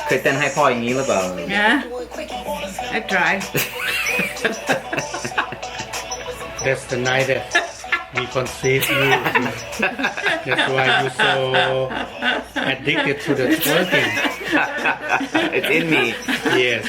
เคยเต้นให้พ่ออย่างนี้หรือเปล่า Yeah, I tried. That's the night that we conceived you. That's why you're so addicted to the twerking. It's in me. Yes.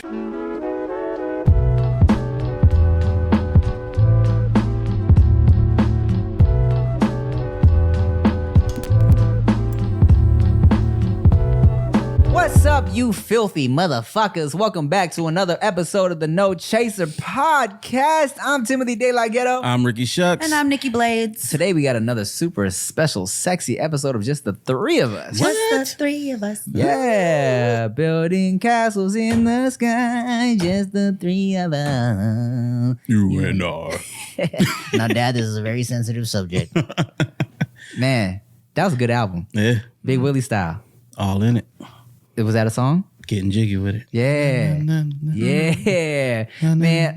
What's up, you filthy motherfuckers? Welcome back to another episode of the No Chaser podcast. I'm Timothy De La Ghetto. I'm Ricky Shucks. And I'm Nikki Blades. Today we got another super special, sexy episode of just the three of us. Just the three of us. Yeah, building castles in the sky, just the three of us. You and I. Now, Dad, this is a very sensitive subject. Man, that was a good album. Yeah. Big Willie style. All in it. Was that a song? Getting jiggy with it. Yeah, yeah, man.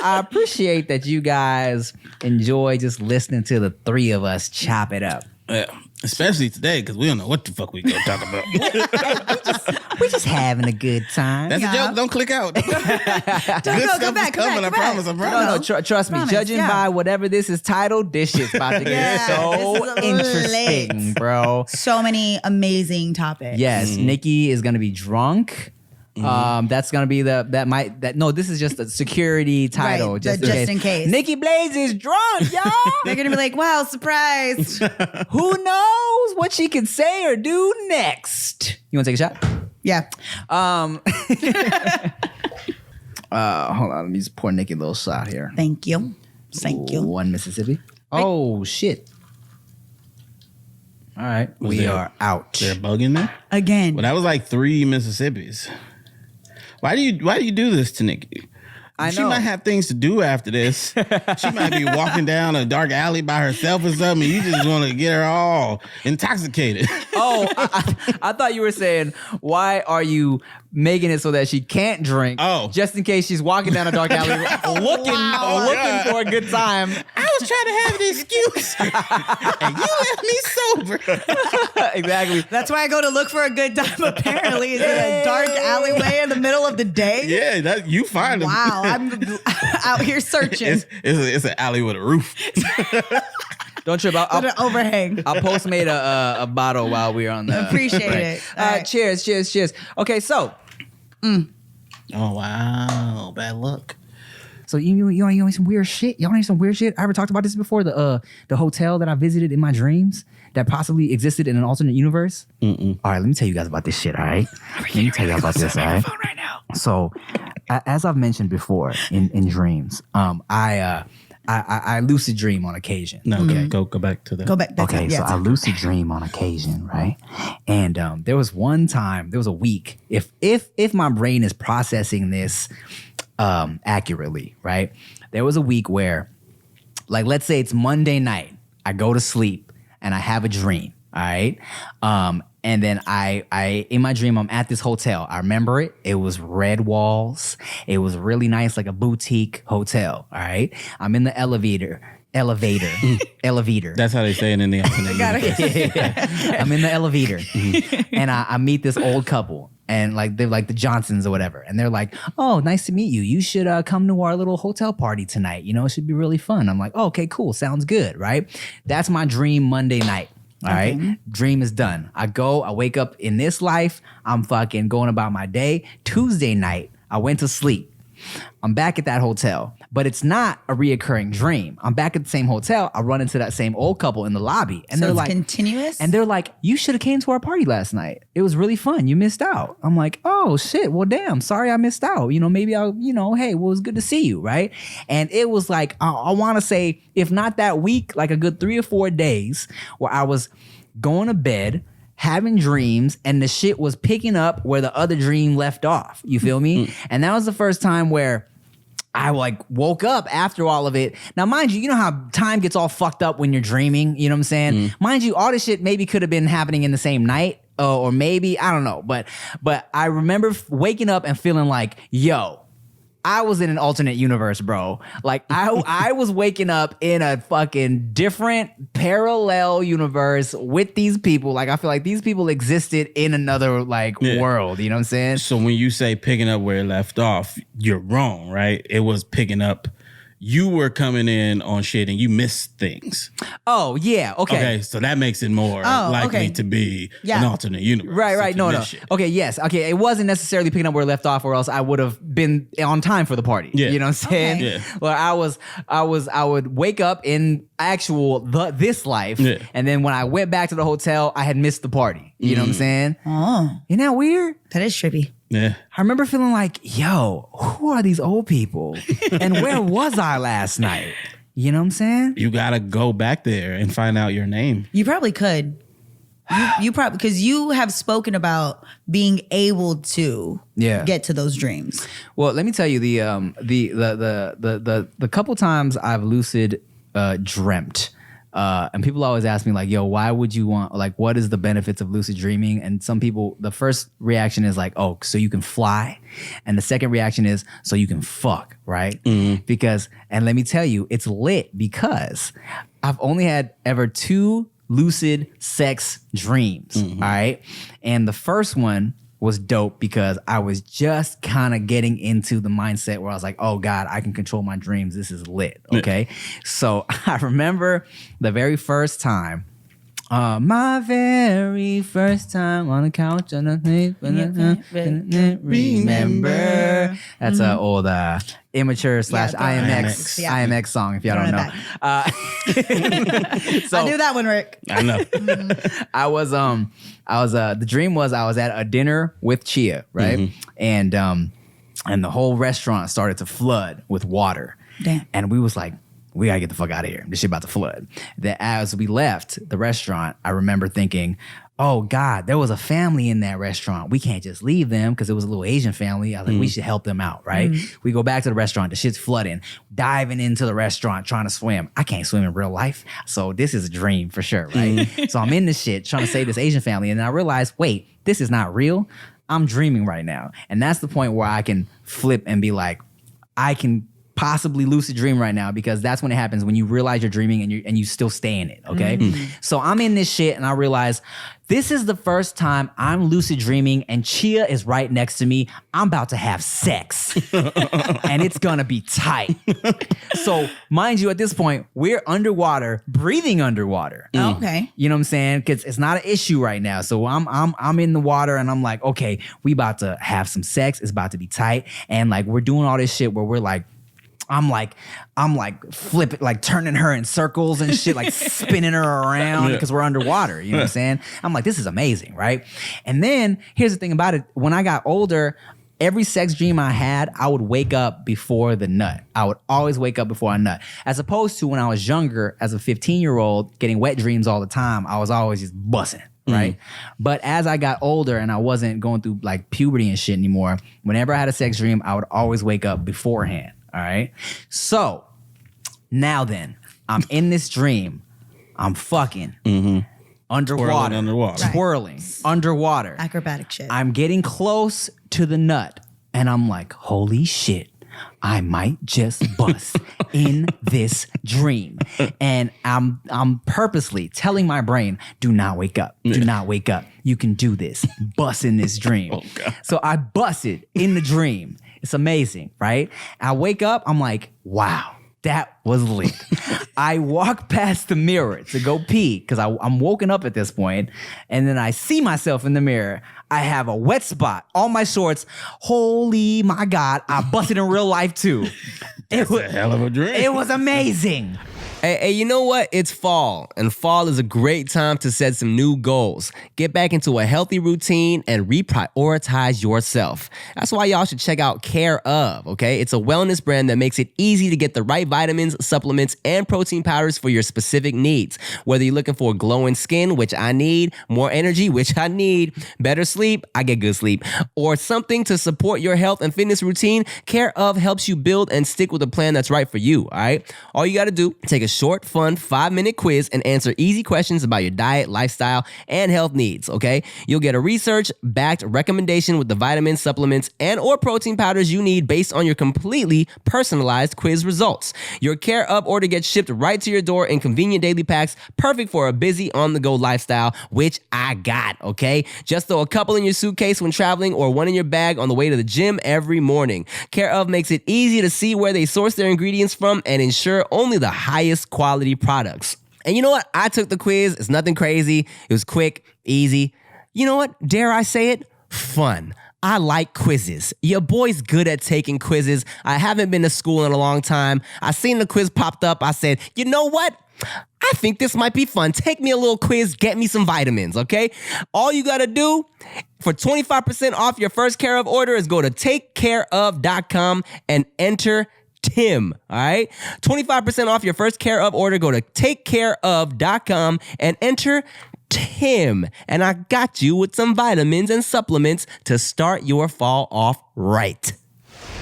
I appreciate that you guys enjoy just listening to the three of us chop it up. Yeah. Especially today, because we don't know what the fuck we gonna talk about. We're just having a good time. That's a joke. Don't click out. Good go stuff back, is coming. come I back. promise. No, trust me. Promise, Judging yeah. by whatever this is titled, this shit's about to get Yeah, so this is interesting, lit. bro. So many amazing topics. Yes, Nikki is gonna be drunk. That's gonna be this is just a security title, Right, just just in case. Nikki Blades is drunk, y'all. They're going to be like, wow, surprised. Who knows what she can say or do next? You want to take a shot? Yeah. Hold on, let me just pour Nikki a little shot here. Thank you. Thank you. One Mississippi. Oh shit! All right, we are out. Is there a bug in there? Again. Well, that was like 3 Mississippis. Why do you do this to Nikki? I She know. might have things to do after this. She might be walking down a dark alley by herself or something. You just want to get her all intoxicated. Oh, I thought you were saying, why are you making it so that she can't drink? Oh. Just in case she's walking down a dark alley looking God. for a good time. I was trying to have an excuse, and you left me sober. Exactly. That's why I go to look for a good time, apparently, is in a dark alleyway in the middle of the day. Yeah, you find them. Wow, I'm out here searching. It's an alley with a roof. Don't trip. With an overhang. I'll Postmate a bottle while we're on the. Appreciate it. All right. Cheers. Okay, so. Oh wow, bad luck. So you want some weird shit? Y'all need some weird shit? I ever talked about this before? The hotel that I visited in my dreams that possibly existed in an alternate universe? Mm-mm. All right, let me tell you guys about this shit, all right? Let me tell you about this, all right? Right now. So, as I've mentioned before in dreams, I lucid dream on occasion. No, okay, go back to that. Go back. That's Okay, it. so Yeah, I lucid dream on occasion, right? And there was one time, there was a week, if my brain is processing this accurately, right? There was a week where, like, let's say it's Monday night, I go to sleep and I have a dream, all right? And then I in my dream, I'm at this hotel. I remember it. It was red walls. It was really nice, like a boutique hotel, all right? I'm in the elevator. That's how they say it in the alternate. I'm in the elevator and I meet this old couple and like they're like the Johnsons or whatever. And they're like, oh, nice to meet you. You should come to our little hotel party tonight. You know, it should be really fun. I'm like, oh, okay, cool. Sounds good. Right. That's my dream Monday night. All right. Dream is done. I wake up in this life. I'm fucking going about my day. Tuesday night, I went to sleep. I'm back at that hotel, but it's not a reoccurring dream. I'm back at the same hotel. I run into that same old couple in the lobby, and So they're it's like, continuous? And they're like, you should have came to our party last night. It was really fun. You missed out. I'm like, oh shit. Well, damn. Sorry, I missed out. You know, maybe I'll. Hey, well, it was good to see you, right? And it was like, I want to say, if not that week, like a good 3 or 4 days, where I was going to bed, having dreams, and the shit was picking up where the other dream left off. You feel me? And that was the first time where I like woke up after all of it. Now, mind you, you know how time gets all fucked up when you're dreaming. You know what I'm saying? Mind you, all this shit maybe could have been happening in the same night, or maybe I don't know. But I remember waking up and feeling like, yo, I was in an alternate universe, bro. Like I was waking up in a fucking different parallel universe with these people. Like I feel like these people existed in another like world. You know what I'm saying? So when you say picking up where it left off, you're wrong, right? It was picking up. You were coming in on shit and you missed things. Oh yeah, okay. So that makes it more likely to be an alternate universe. Right. No. Shit. Okay, yes. Okay, it wasn't necessarily picking up where it left off, or else I would have been on time for the party. Yeah. You know what I'm saying? Okay. Yeah. Well, I would wake up in this life, and then when I went back to the hotel, I had missed the party. You know what I'm saying? Oh, Isn't that weird? that is trippy. Yeah. I remember feeling like, yo, who are these old people? And where was I last night? You know what I'm saying? You gotta go back there and find out your name. You probably could. You probably, because you have spoken about being able to get to those dreams. Well, let me tell you the couple times I've lucid dreamt. And people always ask me like, yo, why would you want, like, what is the benefits of lucid dreaming? And some people, the first reaction is like, oh, so you can fly. And the second reaction is, so you can fuck, right? Because, and let me tell you, it's lit because I've only had ever 2 lucid sex dreams, all right? And the first one was dope because I was just kind of getting into the mindset where I was like, oh God, I can control my dreams. This is lit. Okay. So I remember the very first time, my very first time on the couch on the remember. That's an old immature / IMX song if y'all don't know. So I knew that one, Rick. I know. the dream was I was at a dinner with Chia, right? And the whole restaurant started to flood with water. Damn. And we was like, we gotta get the fuck out of here. This shit about to flood. That as we left the restaurant, I remember thinking, oh God, there was a family in that restaurant. We can't just leave them because it was a little Asian family. I was like, we should help them out, right? We go back to the restaurant. The shit's flooding. Diving into the restaurant, trying to swim. I can't swim in real life. So this is a dream for sure, right? So I'm in this shit trying to save this Asian family. And then I realized, wait, this is not real. I'm dreaming right now. And that's the point where I can flip and be like, I can possibly lucid dream right now, because that's when it happens, when you realize you're dreaming and you still stay in it, okay? So I'm in this shit and I realize this is the first time I'm lucid dreaming and Chia is right next to me. I'm about to have sex and it's gonna be tight. So mind you, at this point, we're underwater, breathing underwater. Okay. You know what I'm saying? Because it's not an issue right now. So I'm in the water and I'm like, okay, we about to have some sex. It's about to be tight. And like, we're doing all this shit where we're like, I'm like flipping, like turning her in circles and shit, like spinning her around because we're underwater. You know what I'm saying? I'm like, this is amazing, right? And then here's the thing about it. When I got older, every sex dream I had, I would wake up before the nut. I would always wake up before I nut. As opposed to when I was younger, as a 15-year-old, getting wet dreams all the time, I was always just busting. Right. But as I got older and I wasn't going through like puberty and shit anymore, whenever I had a sex dream, I would always wake up beforehand. All right. So now then, I'm in this dream. I'm fucking underwater. Twirling underwater. Acrobatic shit. I'm getting close to the nut and I'm like, holy shit, I might just bust in this dream. And I'm purposely telling my brain, do not wake up. Do not wake up. You can do this. Bust in this dream. Oh, God. So I busted in the dream. It's amazing, right? I wake up, I'm like, wow, that was lit. I walk past the mirror to go pee because I'm woken up at this point, and then I see myself in the mirror. I have a wet spot on my shorts. Holy my God, I busted in real life too. It was a hell of a dream. It was amazing. Hey, you know what? It's fall, and fall is a great time to set some new goals. Get back into a healthy routine and reprioritize yourself. That's why y'all should check out Care Of, okay? It's a wellness brand that makes it easy to get the right vitamins, supplements, and protein powders for your specific needs. Whether you're looking for glowing skin, which I need, more energy, which I need, better sleep, I get good sleep, or something to support your health and fitness routine, Care Of helps you build and stick with a plan that's right for you, all right? All you got to do, take a short, fun 5-minute quiz and answer easy questions about your diet, lifestyle, and health needs, okay? You'll get a research-backed recommendation with the vitamins, supplements, and or protein powders you need based on your completely personalized quiz results. Your Care Up order gets shipped right to your door in convenient daily packs, perfect for a busy on-the-go lifestyle, which I got, okay? Just throw a couple in your suitcase when traveling or one in your bag on the way to the gym every morning. Care Of makes it easy to see where they source their ingredients from and ensure only the highest quality products. And you know what? I took the quiz. It's nothing crazy. It was quick, easy. You know what? Dare I say it? Fun. I like quizzes. Your boy's good at taking quizzes. I haven't been to school in a long time. I seen the quiz popped up. I said, you know what? I think this might be fun. Take me a little quiz, get me some vitamins, okay? All you gotta do for 25% off your first Care Of order is go to takecareof.com and enter Tim, all right? 25% off your first Care Of order, go to takecareof.com and enter Tim. And I got you with some vitamins and supplements to start your fall off right.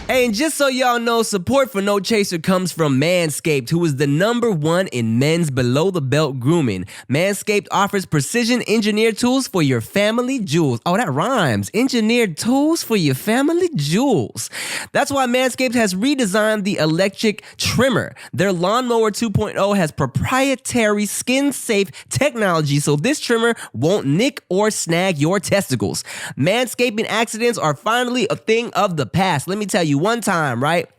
Hey, and just so y'all know, support for No Chaser comes from Manscaped, who is the #1 in men's below-the-belt grooming. Manscaped offers precision-engineered tools for your family jewels. Oh, that rhymes. Engineered tools for your family jewels. That's why Manscaped has redesigned the electric trimmer. Their Lawnmower 2.0 has proprietary skin-safe technology, so this trimmer won't nick or snag your testicles. Manscaping accidents are finally a thing of the past. Let me tell you, one time, right?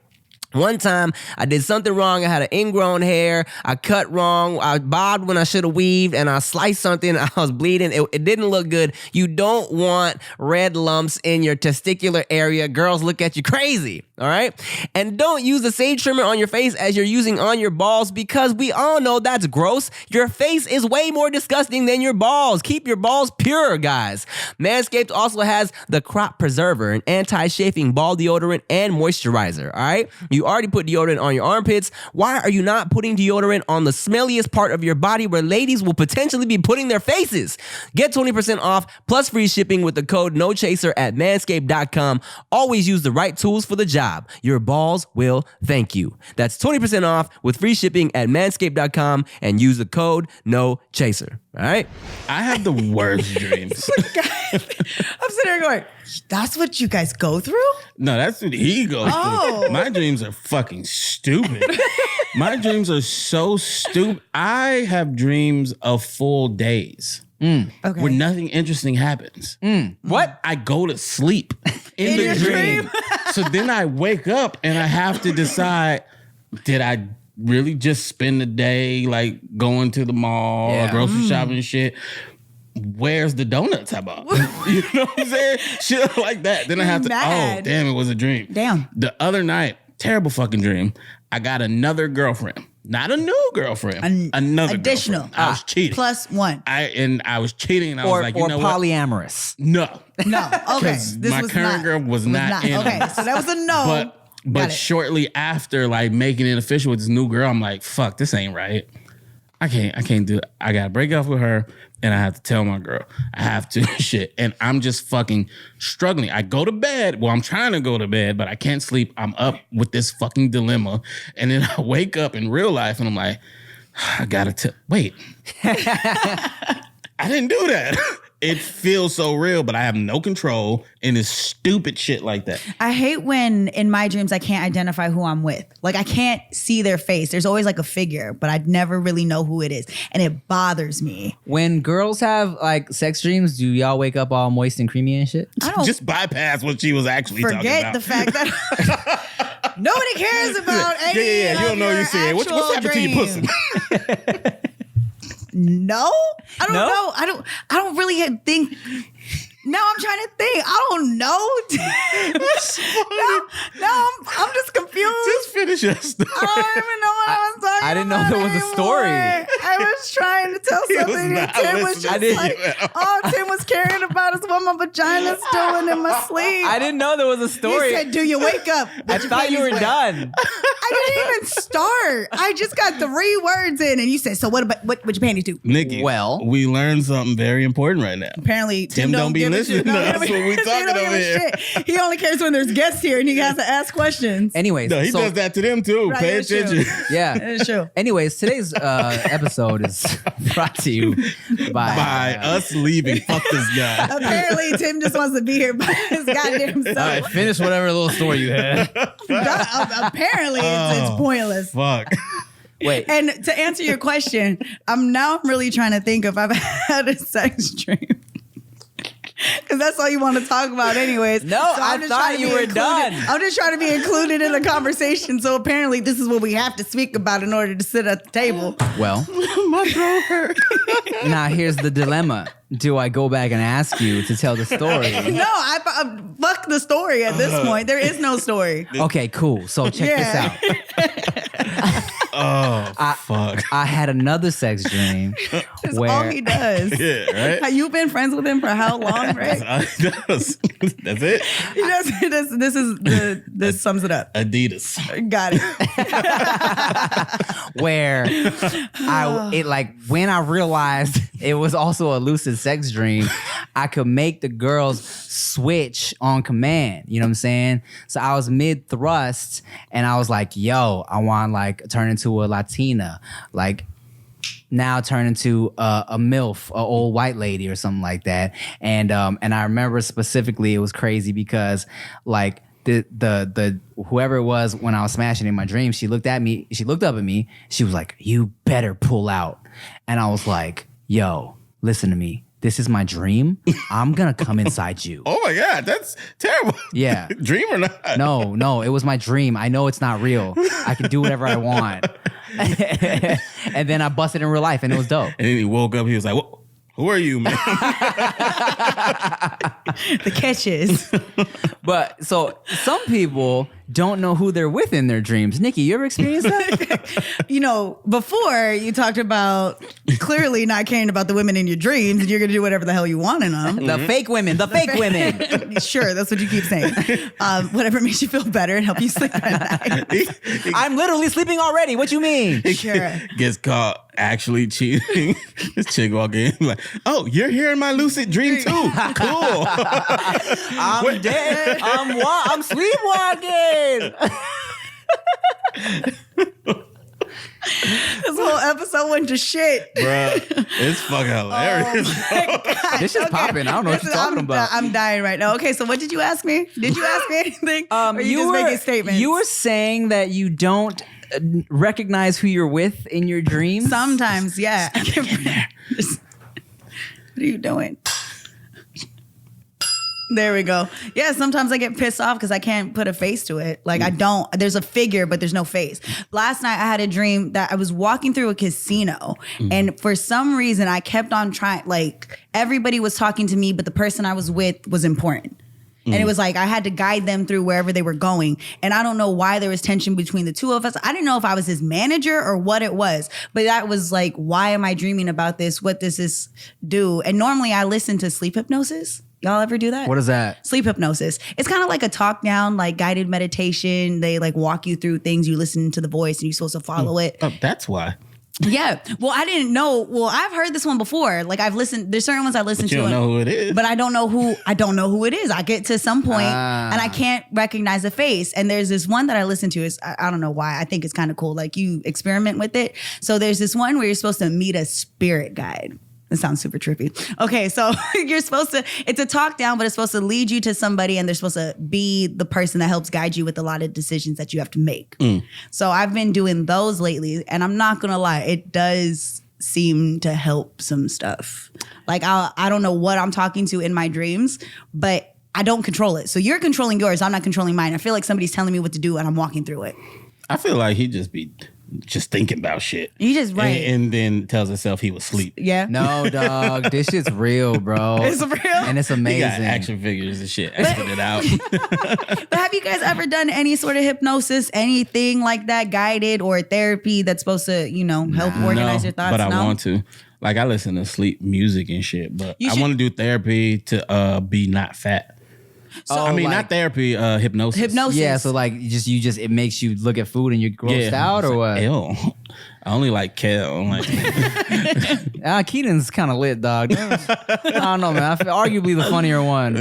One time, I did something wrong. I had an ingrown hair. I cut wrong. I bobbed when I should have weaved, and I sliced something. I was bleeding. It didn't look good. You don't want red lumps in your testicular area. Girls look at you crazy, all right? And don't use the same trimmer on your face as you're using on your balls, because we all know that's gross. Your face is way more disgusting than your balls. Keep your balls pure, guys. Manscaped also has the Crop Preserver, an anti-chafing ball deodorant and moisturizer, all right? You already put deodorant on your armpits. Why are you not putting deodorant on the smelliest part of your body where ladies will potentially be putting their faces? Get 20% off plus free shipping with the code NOCHASER at manscaped.com. Always use the right tools for the job. Your balls will thank you. That's 20% off with free shipping at manscaped.com and use the code NOCHASER. All right? I have the worst dreams. I'm sitting here going, that's what you guys go through? No, that's what he goes through. My dreams are fucking stupid. My dreams are so stupid. I have dreams of full days. Okay. Where nothing interesting happens. What? I go to sleep in the dream. So then I wake up and I have to decide, did I really just spend the day like going to the mall or grocery shopping and shit? Where's the donuts I bought? You know what I'm saying? Shit like that. Then I have to, oh, damn, it was a dream. Damn. The other night, terrible fucking dream, I got another girlfriend. Not a new girlfriend. Another additional. Girlfriend. I was cheating. +1. I was cheating and I was like, you know polyamorous. what? No. No. Okay. This my was current not, girl was not in Okay, it. so that was a no. But shortly after like making it official with this new girl, I'm like, fuck, this ain't right. I can't do it. I gotta break up with her and I have to tell my girl. I have to shit. And I'm just fucking struggling. I go to bed. Well, I'm trying to go to bed, but I can't sleep. I'm up with this fucking dilemma. And then I wake up in real life and I'm like, I gotta wait. I didn't do that. It feels so real, but I have no control and it's stupid shit like that. I hate when in my dreams I can't identify who I'm with. Like I can't see their face. There's always like a figure, but I never really know who it is. And it bothers me. When girls have like sex dreams, do y'all wake up all moist and creamy and shit? I don't just bypass what she was actually talking about. forget the fact that nobody cares about any You don't know you see it. What's happened to your pussy? No, I don't know. I don't really think. No, I'm trying to think. I don't know. no, I'm just confused. Just finish your story. I don't even know what I was talking about. I didn't know there was a story. I was trying to tell something and Tim was just like, Tim was caring about is what my vagina's doing in my sleep. I didn't know there was a story. He said, do you wake up? I thought you were done. I didn't even start. I just got 3 words in and you said, so what your panties do? Nikki, Well, we learned something very important right now. Apparently, Tim don't be listening to That's what we He don't talking give over a here. shit. He only cares when there's guests here and he has to ask questions. Anyways, No, he so, does that to them too. Right, Pay that's true. attention. Yeah. It's true. Anyways, today's episode is brought to you by By us leaving. Fuck this guy. Apparently, Tim just wants to be here by his goddamn self. All right, finish whatever little story you had. Apparently, it's pointless. Fuck. Wait. And to answer your question, I'm really trying to think if I've had a sex dream. Because that's all you want to talk about anyways. No, I'm I just thought trying to you be were included. done. I'm just trying to be included in the conversation. So apparently this is what we have to speak about in order to sit at the table. Well, My throat hurt. now here's the dilemma. Do I go back and ask you to tell the story? No, I fuck the story at this point. There is no story. Okay, cool. So check this Yeah. out. Fuck. I had another sex dream That's where all he does. Yeah, right? Have you been friends with him for how long, Rick? That's it. He does. This sums it up. Adidas. Got it. where when I realized it was also a lucid sex dream, I could make the girls switch on command. You know what I'm saying? So I was mid thrust and I was like, yo, I want like turn into a Latina, like now turn into a MILF, a old white lady or something like that. And I remember specifically it was crazy because like the whoever it was when I was smashing in my dream, she looked up at me, she was like, you better pull out. And I was like, yo, listen to me. This is my dream. I'm gonna come inside you. Oh my God, that's terrible. Yeah. Dream or not? No, it was my dream. I know it's not real. I can do whatever I want. And then I busted in real life and it was dope. And then he woke up, he was like, who are you, man? The catches. But so some people don't know who they're with in their dreams. Nikki, you ever experienced that? Before you talked about clearly not caring about the women in your dreams and you're going to do whatever the hell you want in them. The fake women. Sure, that's what you keep saying. Whatever makes you feel better and help you sleep at night. I'm literally sleeping already. What you mean? Sure. Gets caught actually cheating. This chick walk in like, oh, you're here in my lucid dream too. Cool. I'm dead. I'm sleepwalking. This whole episode went to shit. Bruh, it's fucking hilarious. God. This is popping. I don't know what you're talking about. I'm dying right now. Okay, so what did you ask me? Did you ask me anything? Or you just making statements? You were saying that you don't recognize who you're with in your dreams. Sometimes, yeah. What are you doing? There we go. Yeah, sometimes I get pissed off because I can't put a face to it. Like there's a figure, but there's no face. Last night I had a dream that I was walking through a casino and for some reason I kept on trying, like everybody was talking to me, but the person I was with was important. And it was like I had to guide them through wherever they were going. And I don't know why there was tension between the two of us. I didn't know if I was his manager or what it was. But that was like, why am I dreaming about this? What does this do? And normally I listen to sleep hypnosis. Y'all ever do that? What is that? Sleep hypnosis. It's kind of like a talk down, like guided meditation. They like walk you through things. You listen to the voice and you're supposed to follow it. Oh, that's why. Yeah. Well, I didn't know. Well, I've heard this one before. Like I've listened. There's certain ones I listen But to. you don't know who it is. But I don't know who it is. I get to some point and I can't recognize the face. And there's this one that I listen to. I don't know why. I think it's kind of cool. Like you experiment with it. So there's this one where you're supposed to meet a spirit guide. It sounds super trippy. Okay, so you're supposed to, it's a talk down, but it's supposed to lead you to somebody and they're supposed to be the person that helps guide you with a lot of decisions that you have to make. So I've been doing those lately and I'm not gonna lie, it does seem to help some stuff. Like I don't know what I'm talking to in my dreams, but I don't control it. So you're controlling yours, I'm not controlling mine. I feel like somebody's telling me what to do and I'm walking through it. I feel like he just be thinking about shit. You just right. And then tells himself he was asleep. Yeah. No, dog. This shit's real, bro. It's real. And it's He amazing. got action figures and shit. Acting it out. But have you guys ever done any sort of hypnosis, anything like that, guided or therapy that's supposed to, help organize your thoughts? But I want to. Like I listen to sleep music and shit, but I want to do therapy to be not fat. I mean, not therapy, hypnosis. Hypnosis. Yeah, so like you just it makes you look at food and you're grossed out, or what? Ew. I only like kale. I'm like, Keenan's kind of lit, dog. I don't know, man. I feel arguably the funnier one.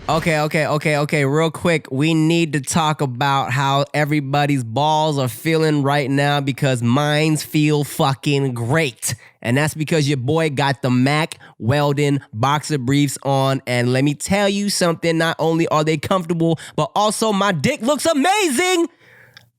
Okay. Real quick, we need to talk about how everybody's balls are feeling right now because mine's feel fucking great. And that's because your boy got the Mac Weldon boxer briefs on. And let me tell you something, not only are they comfortable, but also my dick looks amazing.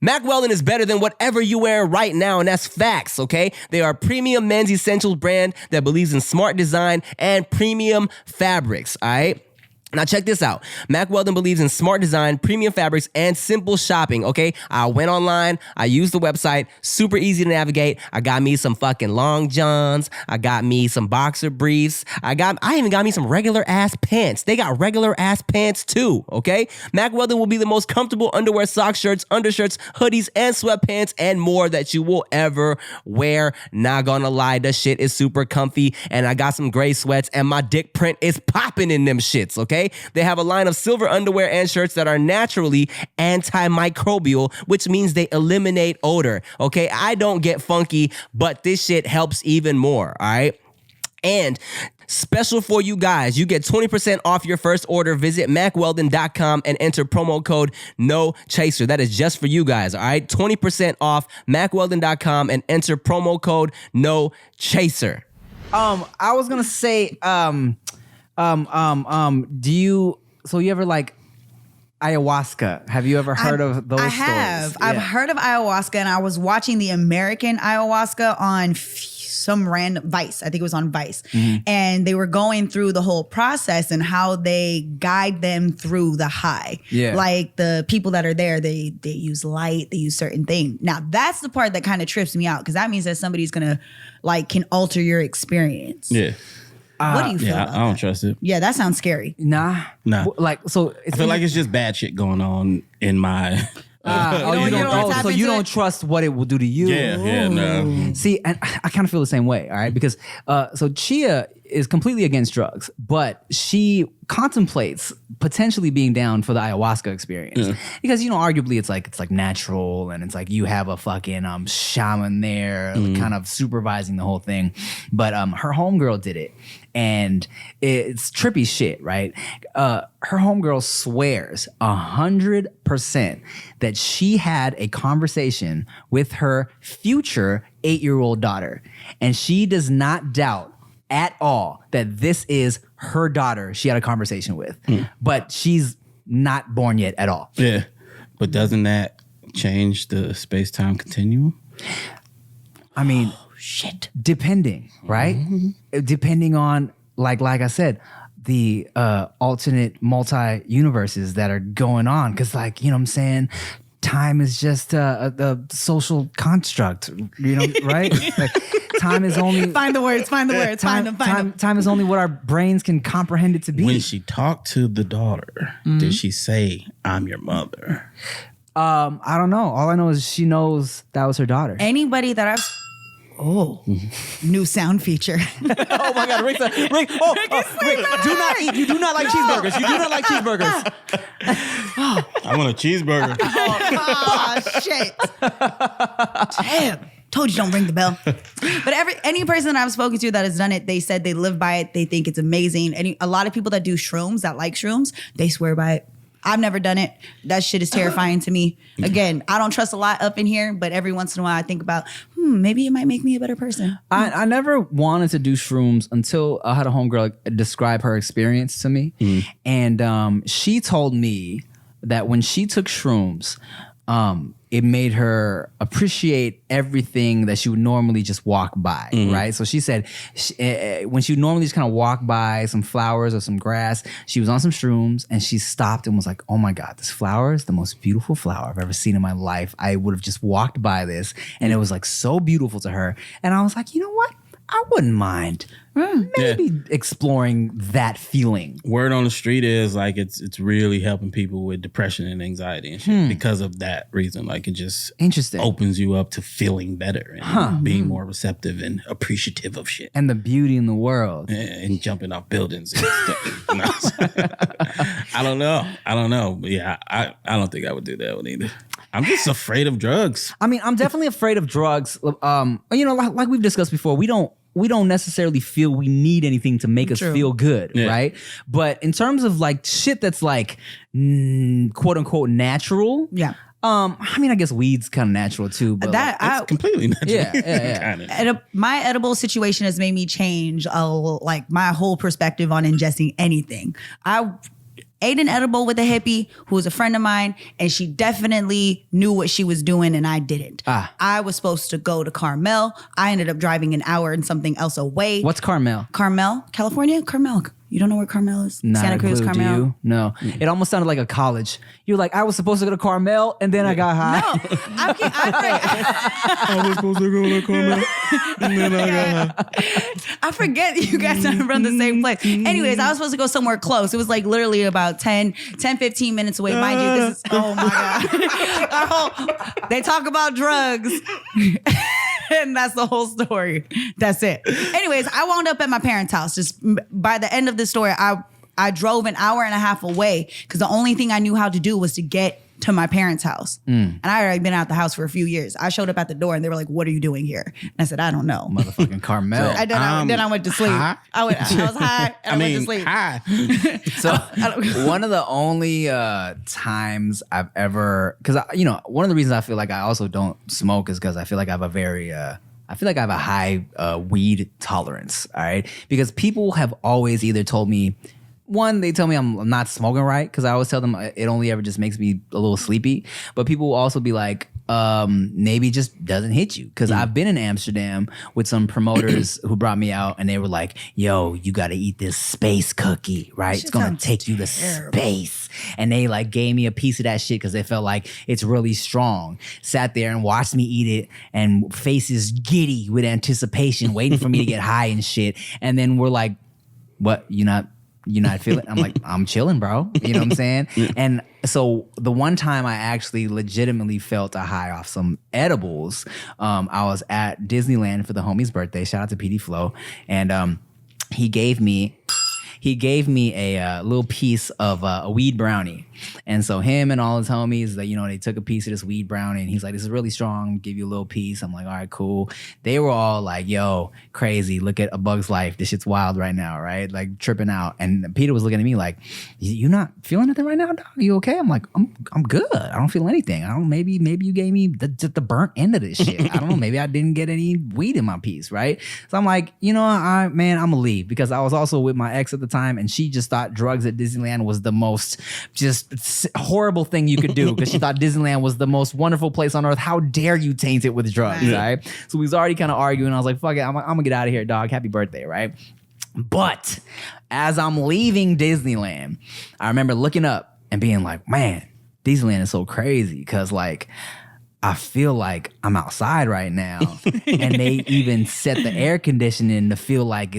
Mac Weldon is better than whatever you wear right now, and that's facts, okay? They are a premium men's essentials brand that believes in smart design and premium fabrics, all right? Now check this out. Mac Weldon believes in smart design, premium fabrics, and simple shopping, okay? I went online. I used the website. Super easy to navigate. I got me some fucking long johns. I got me some boxer briefs. I even got me some regular ass pants. They got regular ass pants too, okay? Mac Weldon will be the most comfortable underwear, socks, shirts, undershirts, hoodies, and sweatpants, and more that you will ever wear. Not gonna lie, the shit is super comfy, and I got some gray sweats, and my dick print is popping in them shits, okay? They have a line of silver underwear and shirts that are naturally antimicrobial, which means they eliminate odor, okay? I don't get funky, but this shit helps even more, all right? And special for you guys, you get 20% off your first order. Visit MacWeldon.com and enter promo code NOCHASER. That is just for you guys, all right? 20% off MacWeldon.com and enter promo code NOCHASER. I was gonna say, do you ever like ayahuasca? Have you ever heard of those stories? I have. Yeah. I've heard of ayahuasca, and I was watching the American ayahuasca on some random Vice. I think it was on Vice. And they were going through the whole process and how they guide them through the high. Yeah. Like the people that are there, they use light, they use certain things. Now that's the part that kind of trips me out, because that means that somebody's gonna can alter your experience. yeah. What do you feel Yeah, about I don't that? trust it. Yeah, that sounds scary. Nah. Like, so I feel like it's just bad shit going on in my. you don't tap so you into don't it? trust what it will do to you. Yeah, no. See, and I kind of feel the same way, all right? Because so Chia is completely against drugs, but she contemplates potentially being down for the ayahuasca experience. Because, arguably it's like natural, and it's like you have a fucking shaman there kind of supervising the whole thing. But her homegirl did it, and it's trippy shit, right? Her homegirl swears 100% that she had a conversation with her future 8-year-old daughter, and she does not doubt at all that this is her daughter she had a conversation with. But she's not born yet at all. Yeah. But doesn't that change the space-time continuum? I mean, Shit. depending, right? Depending on, like I said, the alternate multi-universes that are going on. Because, you know what I'm saying? Time is just a social construct, right? Like, time is only... Find the words, find them. Time is only what our brains can comprehend it to be. When she talked to the daughter, did she say, "I'm your mother"? I don't know. All I know is she knows that was her daughter. Anybody that I've... Oh, new sound feature. Oh my God, Rick! Rick, do not eat. You do not like cheeseburgers. You do not like cheeseburgers. I want a cheeseburger. Oh, shit. Damn. Told you don't ring the bell. But any person that I've spoken to that has done it, they said they live by it. They think it's amazing. A lot of people that do shrooms, that like shrooms, they swear by it. I've never done it. That shit is terrifying to me. Again, I don't trust a lot up in here, but every once in a while I think about, maybe it might make me a better person. I never wanted to do shrooms until I had a homegirl describe her experience to me. And she told me that when she took shrooms, it made her appreciate everything that she would normally just walk by, right? So she said when she would normally just kind of walk by some flowers or some grass, she was on some shrooms and she stopped and was like, oh my God, this flower is the most beautiful flower I've ever seen in my life. I would have just walked by this and it was like so beautiful to her. And I was like, you know what? I wouldn't mind maybe exploring that feeling. Word on the street is like it's really helping people with depression and anxiety and shit because of that reason. Like it just Interesting. opens you up to feeling better and being more receptive and appreciative of shit. And the beauty in the world. And jumping off buildings and stuff. No. I don't know. But yeah, I don't think I would do that one either. I'm just afraid of drugs. I mean, I'm definitely afraid of drugs. Like we've discussed before, we don't necessarily feel we need anything to make us feel good, right? But in terms of like shit that's like quote unquote natural, I mean, I guess weed's kind of natural too, but It's completely natural. Yeah. Kinda. My edible situation has made me change like my whole perspective on ingesting anything. I ate an edible with a hippie who was a friend of mine, and she definitely knew what she was doing, and I didn't. I was supposed to go to Carmel. I ended up driving an hour and something else away. What's Carmel? Carmel, California? Carmel. You don't know where Carmel is? Not Santa a Cruz, clue, Carmel. do you? No. It almost sounded like a college. You were like, I was supposed to go to Carmel, and then I got high. No, I was supposed to go to Carmel, and then I got I forget you guys are from the same place. Anyways, I was supposed to go somewhere close. It was like literally about 10, 15 minutes away. Mind you, this is, oh my God. They talk about drugs. And that's the whole story. That's it. Anyways, I wound up at my parents' house. Just by the end of the story, I drove an hour and a half away because the only thing I knew how to do was to get to my parents' house. And I had already been out the house for a few years. I showed up at the door and they were like, "What are you doing here?" And I said, "I don't know." Motherfucking Carmel. Then I went to sleep. I was high and I went to sleep. Hi. So one of the only times I've ever, because one of the reasons I feel like I also don't smoke is because I feel like I have a very I feel like I have a high weed tolerance. All right, because people have always either told me, one, they tell me I'm not smoking right because I always tell them it only ever just makes me a little sleepy. But people will also be like, maybe it just doesn't hit you. Because I've been in Amsterdam with some promoters who brought me out and they were like, yo, you got to eat this space cookie, right? It's going to take you to space. And they like gave me a piece of that shit because they felt like it's really strong. Sat there and watched me eat it and faces giddy with anticipation, waiting for me to get high and shit. And then we're like, what, you not feeling? I'm like, I'm chilling, bro. You know what I'm saying? And so the one time I actually legitimately felt a high off some edibles, I was at Disneyland for the homie's birthday. Shout out to PD Flow. And he gave me a little piece of a weed brownie. And so him and all his homies, they took a piece of this weed brownie and he's like, this is really strong, give you a little piece. I'm like, all right, cool. They were all like, yo, crazy, look at A Bug's Life. This shit's wild right now, right? Like tripping out. And Peter was looking at me like, you not feeling anything right now, dog? You okay? I'm like, I'm good. I don't feel anything. Maybe you gave me the burnt end of this shit. I don't know. Maybe I didn't get any weed in my piece, right? So I'm like, I'm gonna leave because I was also with my ex at the time and she just thought drugs at Disneyland was the most just horrible thing you could do because she thought Disneyland was the most wonderful place on earth. How dare you taint it with drugs, right? So we was already kind of arguing. I was like, fuck it, I'm gonna get out of here, dog. Happy birthday, right? But as I'm leaving Disneyland, I remember looking up and being like, man, Disneyland is so crazy because like I feel like I'm outside right now. And they even set the air conditioning to feel like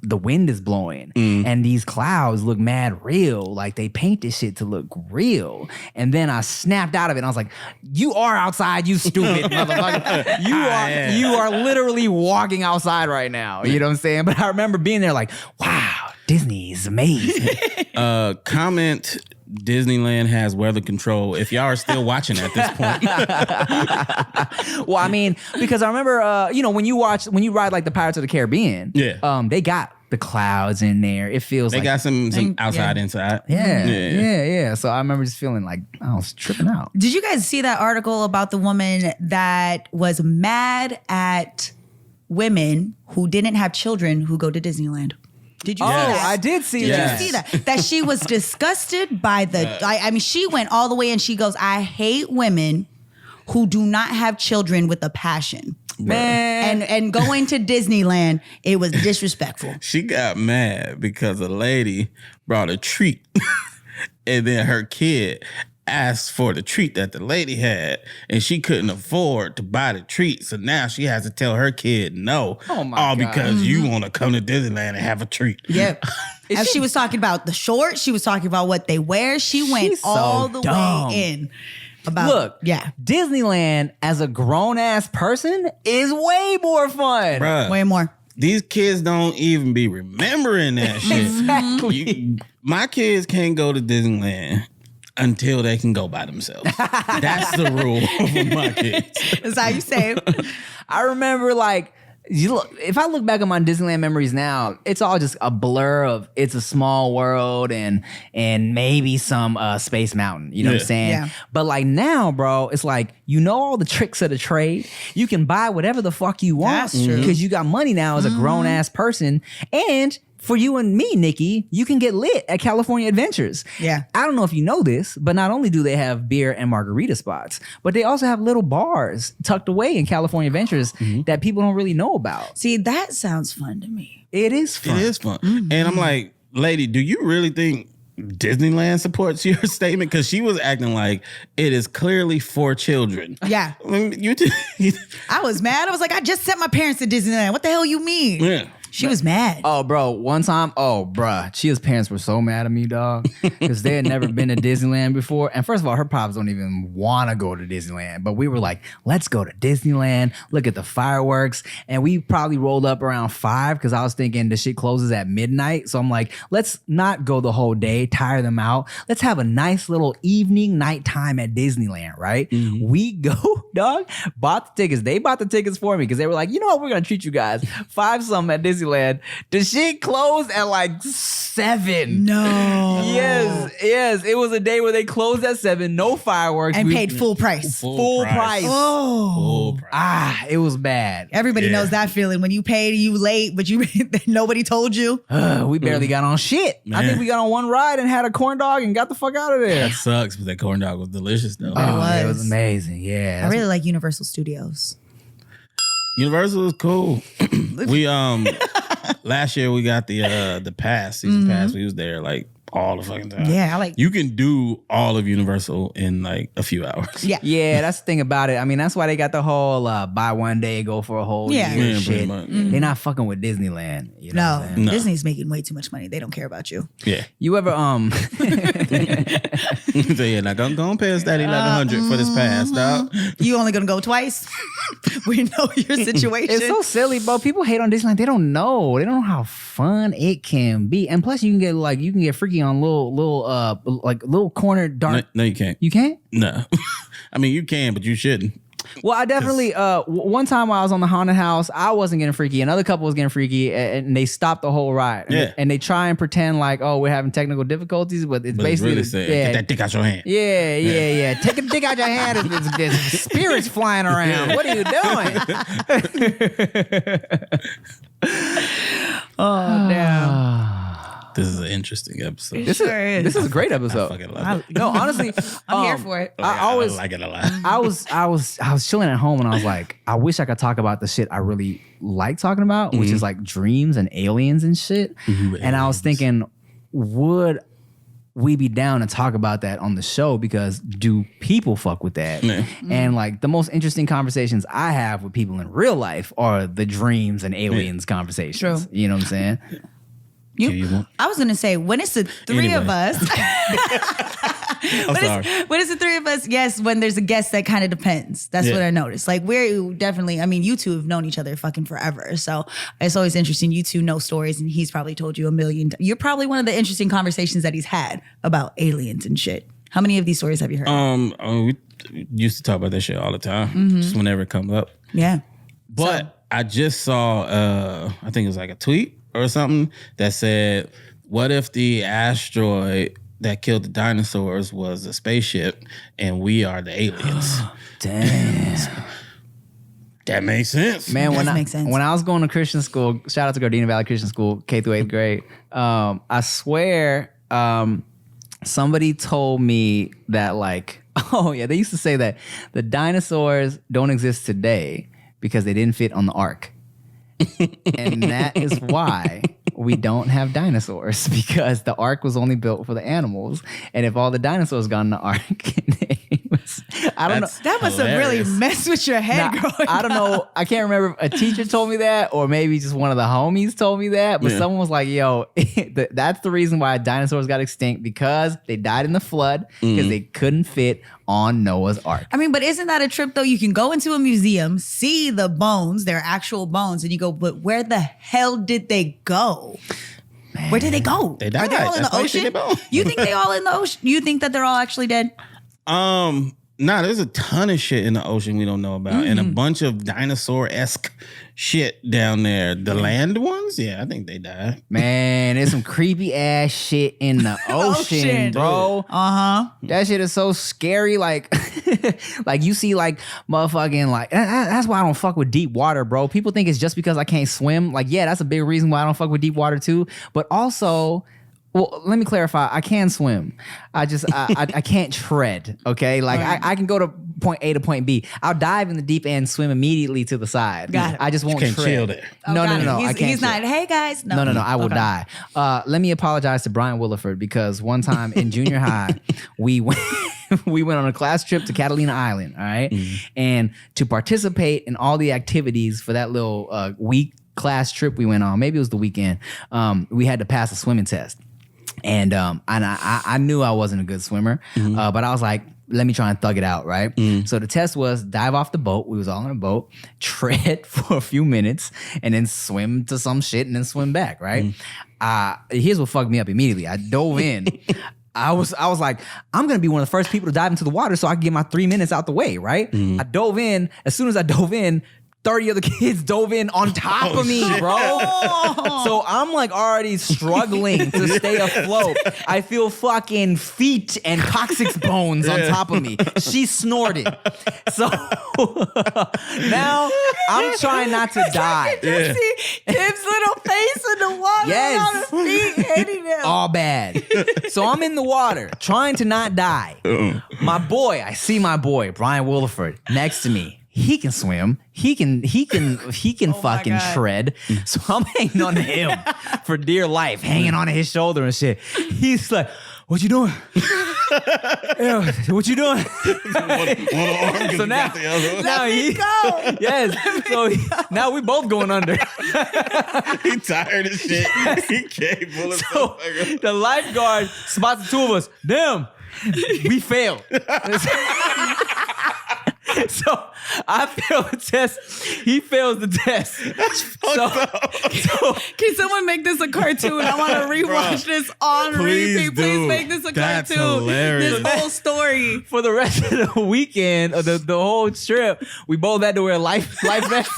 the wind is blowing. And these clouds look mad real. Like they paint this shit to look real. And then I snapped out of it and I was like, you are outside, you stupid motherfucker. You are literally walking outside right now. You know what I'm saying? But I remember being there like, wow, Disney is amazing. Comment Disneyland has weather control if y'all are still watching at this point. Well, I mean, because I remember, when you ride like the Pirates of the Caribbean, they got the clouds in there. It feels they like got some outside, inside. Yeah. So I remember just feeling like I was tripping out. Did you guys see that article about the woman that was mad at women who didn't have children who go to Disneyland? Did you see that? I did see Did that. you see that? That she was disgusted by she went all the way and she goes, I hate women who do not have children with a passion. Man. And going to Disneyland, it was disrespectful. She got mad because a lady brought a treat and then her kid asked for the treat that the lady had, and she couldn't afford to buy the treat. So now she has to tell her kid no. Oh my all God. because you want to come to Disneyland and have a treat. Yep. As she was talking about the shorts, she was talking about what they wear. She went She's so all the dumb. way in. About, Look, yeah, Disneyland as a grown ass person is way more fun. Bruh, way more. these kids don't even be remembering that shit. Exactly. My kids can't go to Disneyland until they can go by themselves. That's the rule for my kids. That's how you say it. I remember like if I look back on my Disneyland memories now, it's all just a blur of It's a Small World and maybe some Space Mountain. You know what I'm saying? Yeah. But like now, bro, it's like you know all the tricks of the trade. You can buy whatever the fuck you want That's true. because you got money now as a grown ass person. And for you and me, Nikki, you can get lit at California Adventures. Yeah. I don't know if you know this, but not only do they have beer and margarita spots, but they also have little bars tucked away in California Adventures that people don't really know about. See, that sounds fun to me. It is fun. It is fun. And I'm like, lady, do you really think Disneyland supports your statement? Because she was acting like it is clearly for children. Yeah. I mean, I was mad. I was like, I just sent my parents to Disneyland. What the hell you mean? yeah. She was mad. Oh, bro, one time, bruh, Chia's parents were so mad at me, dog, because they had never been to Disneyland before. And first of all, her pops don't even want to go to Disneyland. But we were like, let's go to Disneyland, look at the fireworks. And we probably rolled up around 5 because I was thinking the shit closes at midnight. So I'm like, let's not go the whole day, tire them out. Let's have a nice little evening, nighttime at Disneyland, right? We go, dog, bought the tickets. They bought the tickets for me because they were like, you know what, we're going to treat you guys. 5 something at Disneyland. The shit closed at like 7. No. Yes. It was a day where they closed at 7, no fireworks. And We- paid full price. full price. Oh. Full price. It was bad. Everybody Yeah. knows that feeling when you paid and you late, but you nobody told you. We barely got on shit. I Man. think we got on one ride and had a corn dog and got the fuck out of there. That sucks, but that corn dog was delicious though. It was was. amazing. Yeah. I really like Universal Studios. Universal is cool. We last year we got the pass, season pass. We was there like all the fucking time. Yeah, I like. You can do all of Universal in like a few hours. Yeah. Yeah, that's the thing about it. I mean, that's why they got the whole buy one day, go for a whole Yeah. year Yeah, pretty shit. much. They're not fucking with Disneyland. You know what I'm No, saying? No. Disney's making way too much money. They don't care about you. Yeah. You ever So yeah, now go pay us that 1,100 for this pass, dog. You only gonna go twice? We know your situation. It's so silly, bro. People hate on Disneyland. They don't know. They don't know how fun it can be. And plus, you can get freaky on little corner dark. No, you can't. You can't? No. I mean, you can, but you shouldn't. Well, I definitely. One time while I was on the haunted house, I wasn't getting freaky. Another couple was getting freaky, and they stopped the whole ride. Yeah. And they try and pretend like, oh, we're having technical difficulties, but it's But it's basically really saying, yeah. get that dick out your hand. Yeah. Take a dick out your hand. There's spirits flying around. What are you doing? Oh, damn. This is an interesting episode. This Sure is. This is a great I episode. fucking love it. No, honestly, I'm here for it. I always like it a lot. I was chilling at home and I was like, I wish I could talk about the shit I really like talking about, which is like dreams and aliens and shit. And I was thinking, would we be down to talk about that on the show? Because do people fuck with that? Yeah. And like the most interesting conversations I have with people in real life are the dreams and aliens conversations. True. You know what I'm saying? I was gonna say when it's the three of Anyway. us. I'm sorry. When it's the three of us, yes. When there's a guest, that kind of depends. That's what Yeah. I noticed. Like we're definitely. I mean, you two have known each other fucking forever, so it's always interesting. You two know stories, and he's probably told you a million. You're probably one of the interesting conversations that he's had about aliens and shit. How many of these stories have you heard? We used to talk about that shit all the time, just whenever it comes up. Yeah. But I just saw, I think it was like a tweet or something that said, "What if the asteroid that killed the dinosaurs was a spaceship and we are the aliens?" Damn. That makes sense. Man, Does make sense. when I was going to Christian school, shout out to Gardena Valley Christian School, K through 8th grade. I swear, somebody told me that like, oh yeah, they used to say that the dinosaurs don't exist today because they didn't fit on the ark. And that is why we don't have dinosaurs because the ark was only built for the animals. And if all the dinosaurs got in the ark, I don't know. That must have really messed with your head Now, growing I don't know. I can't remember if a teacher told me that or maybe just one of the homies told me that. But someone was like, yo, that's the reason why dinosaurs got extinct, because they died in the flood because they couldn't fit on Noah's Ark. I mean, but isn't that a trip though? You can go into a museum, see the bones, their actual bones, and you go, but where the hell did they go? Where did they go? They died. Are they all in That's the why they say ocean? they bone. You think they all in the ocean? You think that they're all actually dead? Nah, there's a ton of shit in the ocean we don't know about, and a bunch of dinosaur-esque shit down there. The land ones, I think they died. Man, there's some creepy ass shit in the ocean, bro. That shit is so scary. Like, like you see, like motherfucking, like that's why I don't fuck with deep water, bro. People think it's just because I can't swim. Like, yeah, that's a big reason why I don't fuck with deep water too. But also, well, let me clarify. I can swim. I can't tread. Okay, like I can go to point A to point B. I'll dive in the deep end, swim immediately to the side. Got it. I just won't You can't tread. chill there. No. I can't. He's not. chill. Hey guys. No. I will die. Let me apologize to Brian Williford, because one time in junior high, we went on a class trip to Catalina Island. All right, and to participate in all the activities for that little week class trip we went on, maybe it was the weekend. We had to pass a swimming test. And I knew I wasn't a good swimmer, but I was like, let me try and thug it out, right? So the test was dive off the boat. We was all on a boat, tread for a few minutes, and then swim to some shit and then swim back, right? Here's what fucked me up immediately. I dove in. I was like, I'm gonna be one of the first people to dive into the water so I can get my 3 minutes out the way, right? I dove in. As soon as I dove in, 30 other kids dove in on top of me, bro. So I'm like already struggling to stay afloat. I feel fucking feet and coccyx bones on top of me. She snorted. So now I'm trying not to die. You see Kim's little face in the water. Yes. On his feet hitting him. All bad. So I'm in the water trying to not die. I see my boy, Brian Williford, next to me. He can swim. He can fucking God. tread. So I'm hanging on to him for dear life, hanging on to his shoulder and shit. He's like, "What you doing? Yeah, what you doing?" So now yes. So now we both going under. He tired as shit. He can't pull himself So back up. the lifeguard spots the two of us. Damn, we failed. So I failed the test. He fails the test. That's fucked up. Can someone make this a cartoon? I want to rewatch this on Please repeat. Please do. make this a That's cartoon. hilarious. This whole story. For the rest of the weekend, or the whole trip, we both had to wear life vests.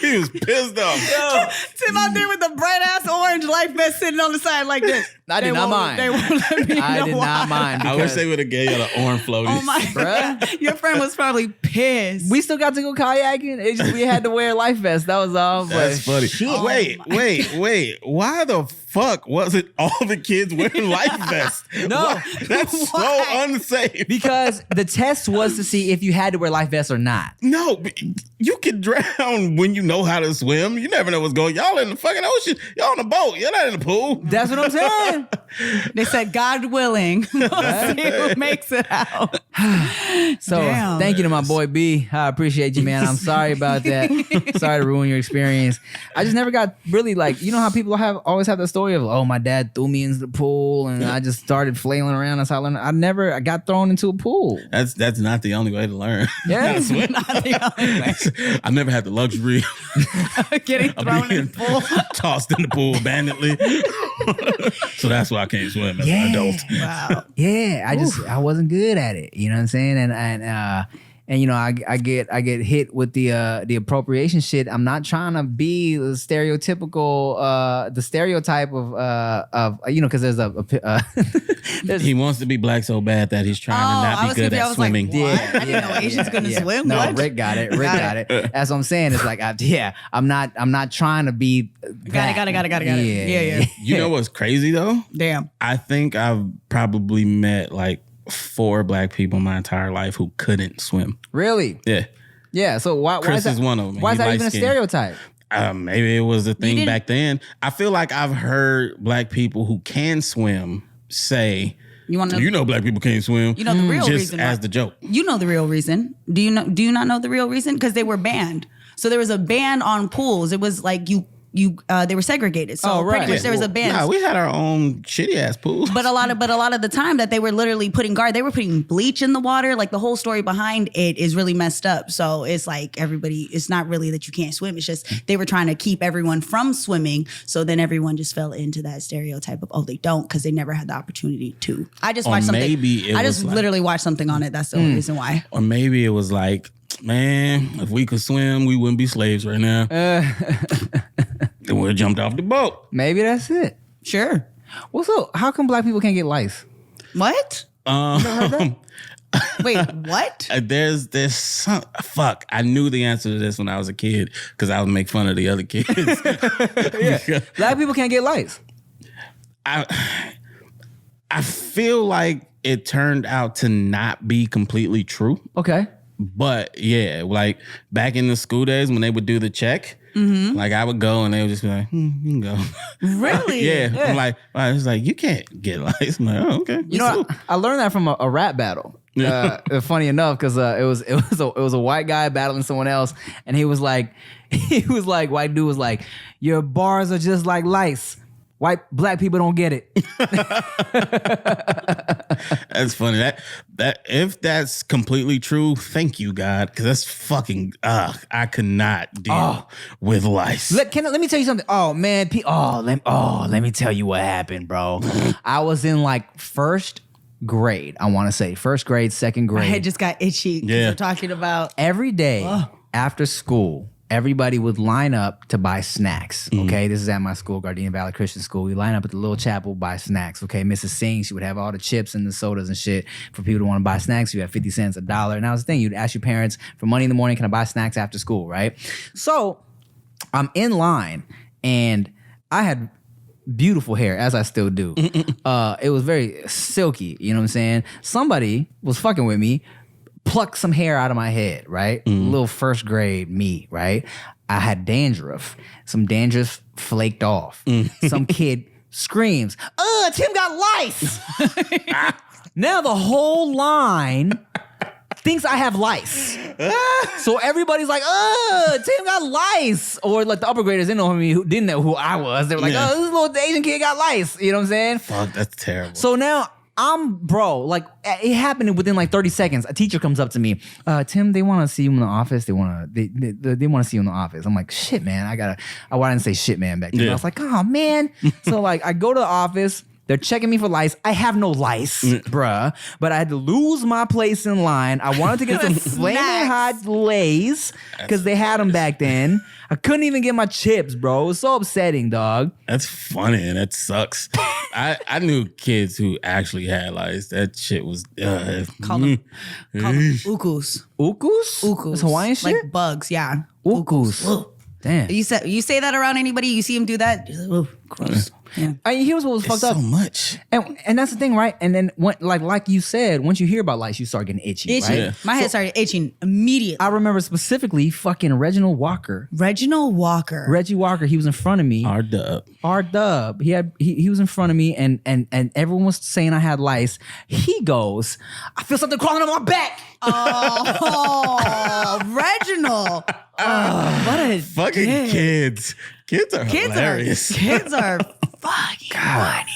He was pissed off. Tim out there with the bright ass orange life vest sitting on the side like this. I did not mind. They won't let me I know did why. not mind. I wish because they would have gave you the orange floaties. Oh my God. Your friend was probably pissed. we still got to go kayaking. It's just we had to wear life vests. That was all. That's but funny. shit. Wait. Why the fuck wasn't all the kids wearing life vests? No. Why? That's so Why? unsafe. Because the test was to see if you had to wear life vests or not. No, you can drown when you know how to swim. You never know what's going. Y'all in the fucking ocean. Y'all on the boat. You're not in the pool. That's what I'm saying. They said, God willing. We'll see who makes it out. So Damn. thank you to my boy B. I appreciate you, man. I'm sorry about that. Sorry to ruin your experience. I just never got really like, you know how people always have the story of, oh, my dad threw me into the pool and I just started flailing around. That's how I learned. I got thrown into a pool. That's not the only way to learn. Yeah. How to swim. Not the only way. I never had the luxury Getting of thrown in being the pool. tossed in the pool abandonedly. So that's why I can't swim as an adult. Wow. Yeah, I wasn't good at it. You know what I'm saying? And you know, I get hit with the appropriation shit. I'm not trying to be the stereotypical, the stereotype of you know, because there's He wants to be black so bad that he's trying to not be good at swimming. Like, what? I didn't know Asians couldn't swim. No, What? Rick got it. That's what I'm saying. It's like, I'm not trying to be. Got it. Yeah. You know what's crazy though? Damn. I think I've probably met like 4 black people my entire life who couldn't swim. Really? Yeah. Yeah. So why Chris is that, is one of them. Why is He that even a light-skinned. stereotype? Maybe it was the thing didn't- back then. I feel like I've heard black people who can swim say, You want to know? you know, black people can't swim. You know the real just reason as why. the joke. You know the real reason. Do you know? Do you not know the real reason? Because they were banned. So there was a ban on pools. It was like they were segregated. So pretty much there was a ban. Nah, we had our own shitty ass pools. But a lot of the time that they were literally putting they were putting bleach in the water. Like the whole story behind it is really messed up. So it's like it's not really that you can't swim. It's just they were trying to keep everyone from swimming. So then everyone just fell into that stereotype of they don't because they never had the opportunity to. I just watched something. maybe it I was just like- literally watched something on it. That's the only reason why. Or maybe it was like, man, if we could swim, we wouldn't be slaves right now. Then we'd have jumped off the boat. Maybe that's it. Sure. Well, so how come black people can't get lice? What? Wait, what? There's some fuck. I knew the answer to this when I was a kid because I would make fun of the other kids. Black people can't get lice. I feel like it turned out to not be completely true. Okay. But yeah, like back in the school days when they would do the check, like I would go and they would just be like, you can go. Really? yeah. I'm like, it's like, you can't get lice. I'm like, oh, okay. You know, I learned that from a rap battle. Funny enough, because it was a white guy battling someone else, and he was like, white dude was like, your bars are just like lice. Black people don't get it. That's funny. That if that's completely true, thank you, God, because that's fucking. I could not deal with lice. Let me tell you something. Oh man, let me tell you what happened, bro. I was in like first grade. I want to say first grade, second grade. My head just got itchy because Yeah. we're talking about. Every day after school, everybody would line up to buy snacks. Okay, this is at my school, Gardena Valley Christian School. We line up at the little chapel, buy snacks. Okay, Mrs. Singh, she would have all the chips and the sodas and shit for people to want to buy snacks. You have 50 cents, $1. And that was the thing. You'd ask your parents for money in the morning, can I buy snacks after school, right? So I'm in line and I had beautiful hair, as I still do. It was very silky, you know what I'm saying? Somebody was fucking with me, plucked some hair out of my head, right? Little first grade me, right? I had dandruff. Some dandruff flaked off. Some kid screams, Tim got lice. Now the whole line thinks I have lice. So everybody's like, Tim got lice. Or like the upper graders didn't know who didn't know who I was. They were like, Yeah. this little Asian kid got lice. You know what I'm saying? Fuck, that's terrible. So now like it happened within like 30 seconds. A teacher comes up to me, Tim, they want to see you in the office. They want to see you in the office. I'm like, shit, man. I didn't say shit, man, back then. Yeah. I was like, oh man. So like I go to the office. They're checking me for lice. I have no lice, bruh. But I had to lose my place in line. I wanted to get some flaming hot Lays because they had them back then. I couldn't even get my chips, bro. It was so upsetting, dog. That's funny and that sucks. I knew kids who actually had lice. That shit was Call them ukus. Ukus? Ukus. That's Hawaiian shit? Like bugs, yeah. Ukus. Ugh. Damn. You say that around anybody, you see them do that, you're like, "Ugh, gross." Yeah. I mean, here's what was fucked so up. much. And that's the thing, right? And then when, like you said, once you hear about lice, you start getting itchy, Itchy. right? Yeah. My head started itching immediately. I remember specifically fucking Reginald Walker. Reginald Walker. Reggie Walker, he was in front of me. R-Dub. R-Dub. He was in front of me and everyone was saying I had lice. He goes, I feel something crawling on my back. Oh, Reginald. Oh, what a Fucking dick. kids. Kids are hilarious. Kids are fucking funny.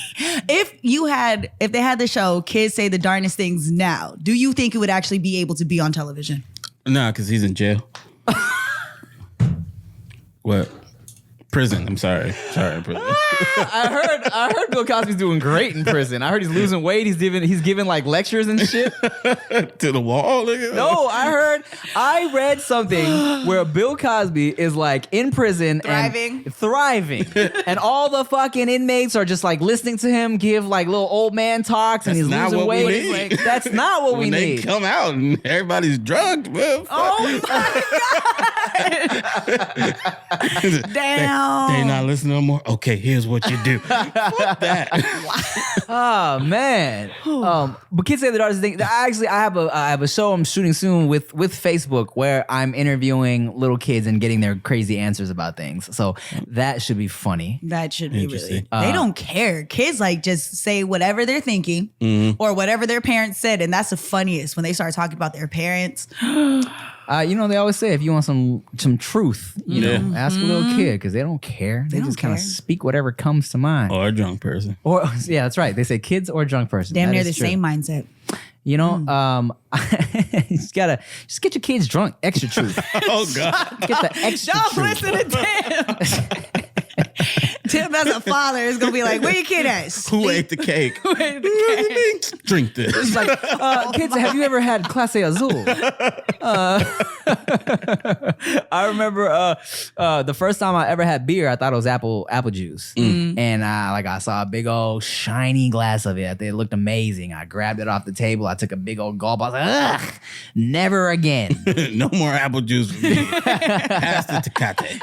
If they had the show Kids Say the Darnest Things Now, do you think it would actually be able to be on television? No, because he's in jail. What? Prison. I'm sorry. Prison. I heard Bill Cosby's doing great in prison. I heard he's losing weight. He's giving like lectures and shit. To the wall. Nigga. No, I read something where Bill Cosby is like in prison Thriving. and thriving. And all the fucking inmates are just like listening to him give like little old man talks and That's he's not losing what we weight. need. Like, that's not what we When they need. come out and everybody's drugged, man. Oh my God. Damn. They not listening no more. Okay, here's what you do. Fuck that. Oh man. But kids say the darkest thing. I have a show I'm shooting soon with Facebook where I'm interviewing little kids and getting their crazy answers about things. So that should be funny. That should be Interesting. really. They don't care. Kids like just say whatever they're thinking or whatever their parents said, and that's the funniest when they start talking about their parents. They always say if you want some truth, ask a little kid because they don't care. They don't just kind of care. speak whatever comes to mind. Or a drunk person. Or yeah, that's right. They say kids or drunk person. Damn That near is the true. same mindset. You know, you just gotta get your kids drunk. Extra truth. Oh, God. Get the extra Don't truth. listen to Tim. Tim as a father is gonna be like, "Where your kid at?" Who ate the cake? Drink this. It's like, kids, have you ever had Clase Azul? I remember the first time I ever had beer, I thought it was apple juice, and I saw a big old shiny glass of it. It looked amazing. I grabbed it off the table. I took a big old gulp. I was like, ugh, never again. No more apple juice for me. Pass the Tecate.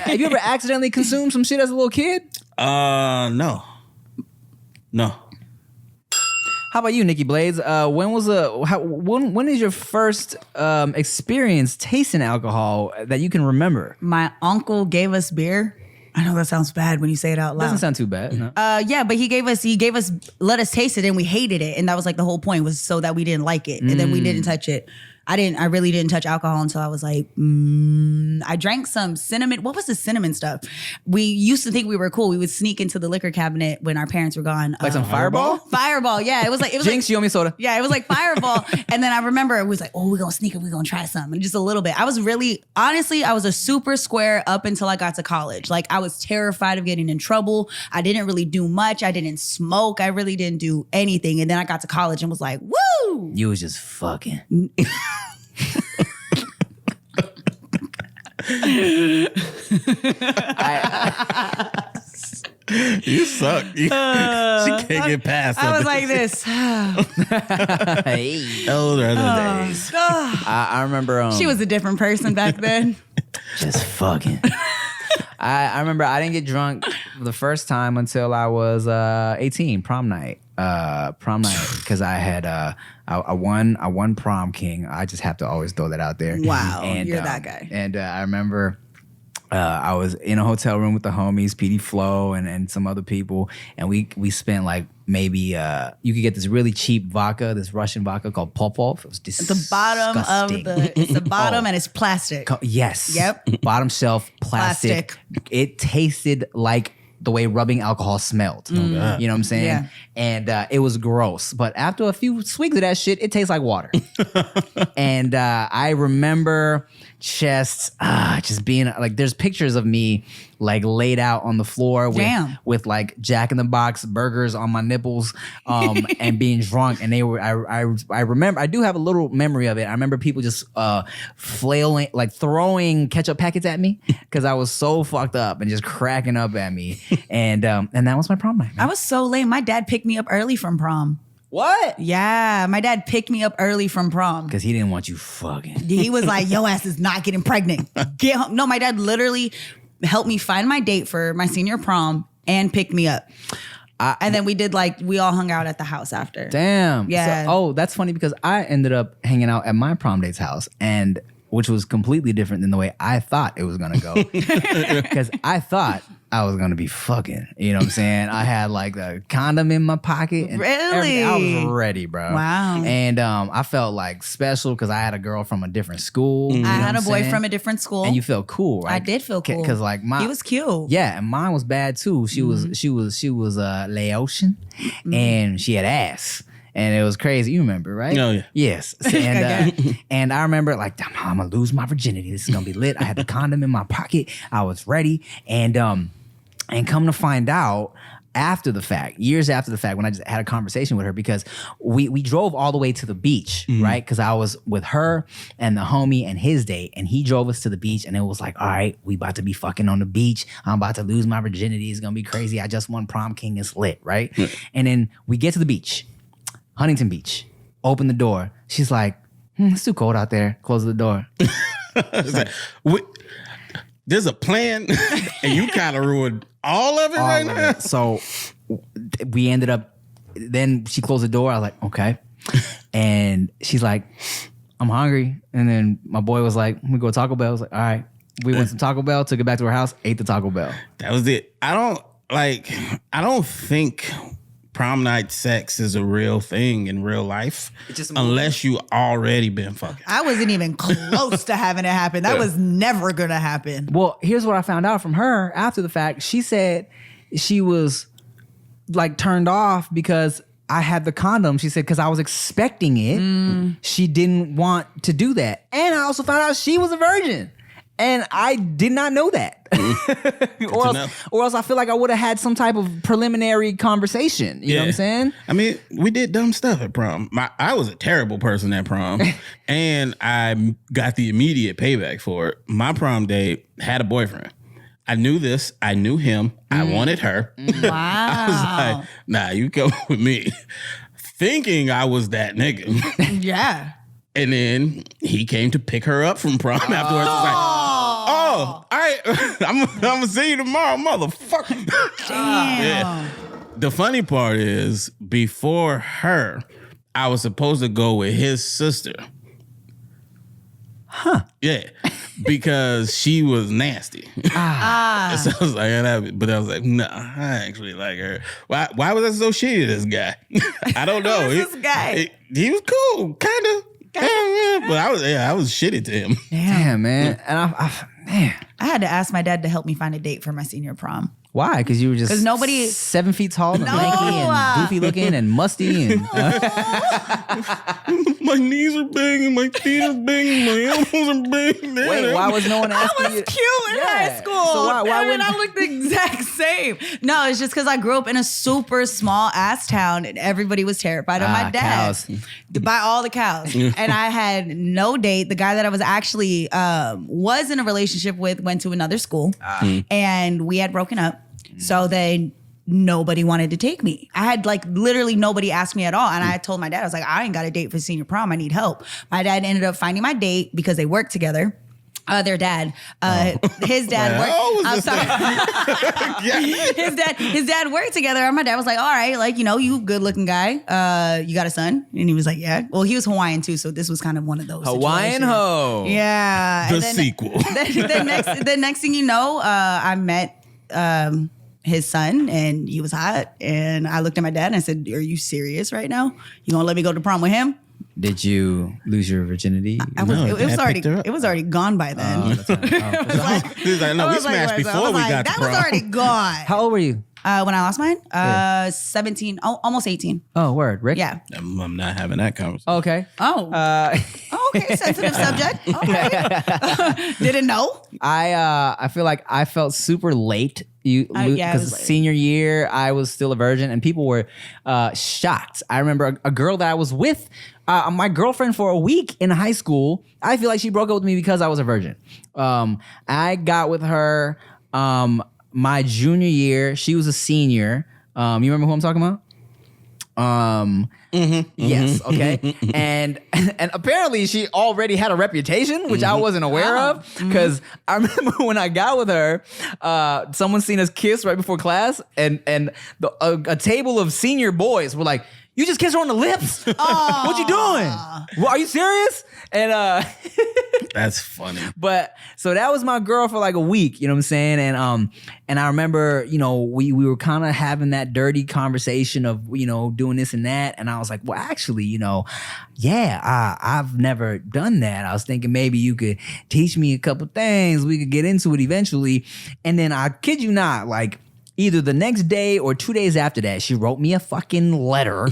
Have you ever accidentally consumed some shit as a little kid? No. How about you, Nikki Blades? When is your first experience tasting alcohol that you can remember? My uncle gave us beer. I know that sounds bad when you say it out loud. Doesn't sound too bad. No? Yeah, but he gave us let us taste it and we hated it, and that was like the whole point, was so that we didn't like it, and then we didn't touch it. I really didn't touch alcohol until I was like, I drank some cinnamon. What was the cinnamon stuff? We used to think we were cool. We would sneak into the liquor cabinet when our parents were gone. Like some Fireball? Fireball, yeah. It was like Jinx, you owe me soda. yeah, it was like Fireball. And then I remember it was like, oh, we're going to sneak it. We're going to try something. Just a little bit. I was honestly, I was a super square up until I got to college. Like, I was terrified of getting in trouble. I didn't really do much. I didn't smoke. I really didn't do anything. And then I got to college and was like, woo! You was just fucking. You suck. She can't get past I was that. like this. Hey. Those are the days. I remember. She was a different person back then. just fucking. I remember I didn't get drunk the first time until I was 18, prom night. Because I had I won prom king. I just have to always throw that out there. Wow, you're that guy. And I remember I was in a hotel room with the homies, PD Flow and some other people, and we spent like maybe you could get this really cheap vodka, this Russian vodka called Popov. It was disgusting. The bottom of it's the bottom and it's plastic. Yes. Yep. Bottom shelf plastic. It tasted like the way rubbing alcohol smelled. You know what I'm saying? Yeah. And it was gross. But after a few swigs of that shit, it tastes like water. And I remember just being like, there's pictures of me like laid out on the floor with like Jack in the Box burgers on my nipples and being drunk. And they were, I remember, I do have a little memory of it. I remember people just flailing, like throwing ketchup packets at me because I was so fucked up and just cracking up at me. And that was my prom night. I was so lame. My dad picked me up early from prom. What? Yeah, my dad picked me up early from prom. Because he didn't want you fucking. He was like, "Yo ass is not getting pregnant. Get home." No, my dad literally helped me find my date for my senior prom and picked me up. And then we all hung out at the house after. Damn. Yeah. So, that's funny because I ended up hanging out at my prom date's house, and which was completely different than the way I thought it was gonna go. Because I thought I was gonna be fucking. You know what I'm saying? I had like a condom in my pocket. And Really? I was ready, bro. Wow. And I felt like special because I had a girl from a different school. You know I had what a I'm boy saying? from a different school. And you felt cool, right? I did feel cool. Because like he was cute. Yeah, and mine was bad too. She was Laotian, and she had ass. And it was crazy. You remember, right? Oh, yeah. Yes. And I remember like, I'm gonna lose my virginity. This is gonna be lit. I had the condom in my pocket. I was ready. And come to find out, after the fact, years after the fact, when I just had a conversation with her, because we drove all the way to the beach, right? Because I was with her and the homie and his date, and he drove us to the beach, and it was like, all right, we about to be fucking on the beach. I'm about to lose my virginity. It's gonna be crazy. I just won prom king. It's lit, right? And then we get to the beach. Huntington Beach. Open the door. She's like, it's too cold out there. Close the door. It's like, there's a plan, and you kind of ruined all of it right All of now. it. So we ended up, then she closed the door. I was like, okay. And she's like, I'm hungry. And then my boy was like, we go to Taco Bell. I was like, all right. We went to Taco Bell, took it back to her house, ate the Taco Bell. That was it. I don't think prom night sex is a real thing in real life, unless you already been fucking. I wasn't even close to having it happen. That was never gonna happen. Well, here's what I found out from her after the fact. She said she was like turned off because I had the condom. She said because I was expecting it. She didn't want to do that. And I also found out she was a virgin. And I did not know that. or else I feel like I would have had some type of preliminary conversation. You know what I'm saying? I mean, we did dumb stuff at prom. I was a terrible person at prom, and I got the immediate payback for it. My prom date had a boyfriend. I knew this. I knew him. I wanted her. Wow. I was like, nah, you come with me. Thinking I was that nigga. Yeah. And then he came to pick her up from prom afterwards. I was like, all right, I'm gonna see you tomorrow, motherfucker. Damn. Yeah. The funny part is, before her, I was supposed to go with his sister. Huh. Yeah. Because she was nasty. So I was like, but I was like, nah, I actually like her. Why was I so shitty to this guy? I don't know. Who is this guy? He was cool, kind of. Yeah, but I was shitty to him. Damn, man. And man. I had to ask my dad to help me find a date for my senior prom. Why? Because you were just 'Cause nobody- 7 feet tall and lanky and goofy looking and musty and My knees are big and my feet are big and my elbows are big. wait, why was no one I asking was you? cute in high school. So why I wouldn't- looked the exact same. No, it's just because I grew up in a super small ass town and everybody was terrified of my dad. Cows. By all the cows. And I had no date. The guy that I was actually was in a relationship with went to another school and we had broken up. So then nobody wanted to take me. I had like literally nobody asked me at all. And I told my dad, I was like, I ain't got a date for senior prom. I need help. My dad ended up finding my date because they worked together. Their dad, his dad worked. I'm sorry. His dad worked together. And my dad was like, all right, like, you know, you good looking guy. You got a son? And he was like, yeah. Well, he was Hawaiian too. So this was kind of one of those Hawaiian situations. ho. Yeah. The sequel. The next thing you know, I met his son and he was hot. And I looked at my dad and I said, are you serious right now? You gonna let me go to prom with him? Did you lose your virginity? It was Dad already picked her up. it was already gone by then. He was like, no, I we was like, smashed I before was we like, got to that prom. was already gone. How old were you? When I lost mine, 17, almost 18. Oh, word. Rick? Yeah. I'm not having that conversation. Okay. Oh. Okay. Sensitive subject. Okay. Didn't know. I feel like I felt super late. Yeah, I Because was late. senior year, I was still a virgin, and people were shocked. I remember a girl that I was with, my girlfriend for a week in high school. I feel like she broke up with me because I was a virgin. I got with her my junior year. She was a senior. You remember who I'm talking about? Yes, okay. And apparently she already had a reputation, which I wasn't aware of. Because I remember when I got with her, someone seen us kiss right before class, and a table of senior boys were like, "You just kissed her on the lips? What you doing? Well, are you serious?" And That's funny. but so that was my girl for like a week, you know what I'm saying? And I remember, you know, we were kind of having that dirty conversation of, you know, doing this and that. And I was like, well, actually, you know, yeah, I've never done that. I was thinking maybe you could teach me a couple things. We could get into it eventually. And then I kid you not, like, either the next day or 2 days after that, she wrote me a fucking letter,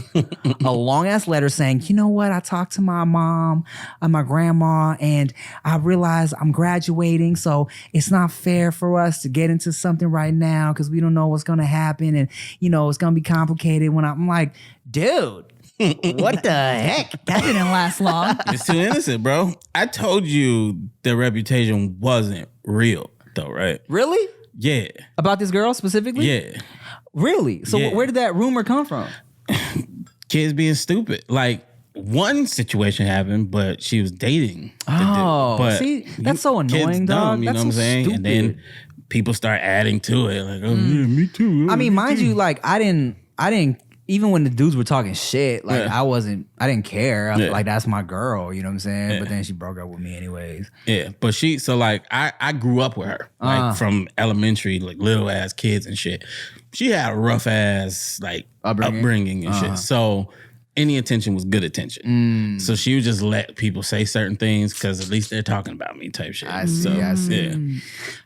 a long ass letter saying, you know what? I talked to my mom and my grandma, and I realized I'm graduating, so it's not fair for us to get into something right now because we don't know what's gonna happen, and you know it's gonna be complicated. When I'm like, dude, what the heck? That didn't last long. It's too innocent, bro. I told you the reputation wasn't real, though, right? Really? Yeah. About this girl specifically? Yeah. Really? So Yeah. where did that rumor come from? Kids being stupid. Like, one situation happened, but she was dating. Oh, but see, that's so annoying, kids dog. dumb, you That's know what I'm so saying? And then stupid. people start adding to it, like, oh yeah, me too. I mean, mind you, like I didn't. Even when the dudes were talking shit, like I didn't care. I was like, that's my girl, you know what I'm saying? Yeah. But then she broke up with me anyways. Yeah, but so like I grew up with her, like from elementary, like little ass kids and shit. She had a rough ass like upbringing and shit. So any attention was good attention. So she would just let people say certain things because at least they're talking about me type shit. I see. Yeah.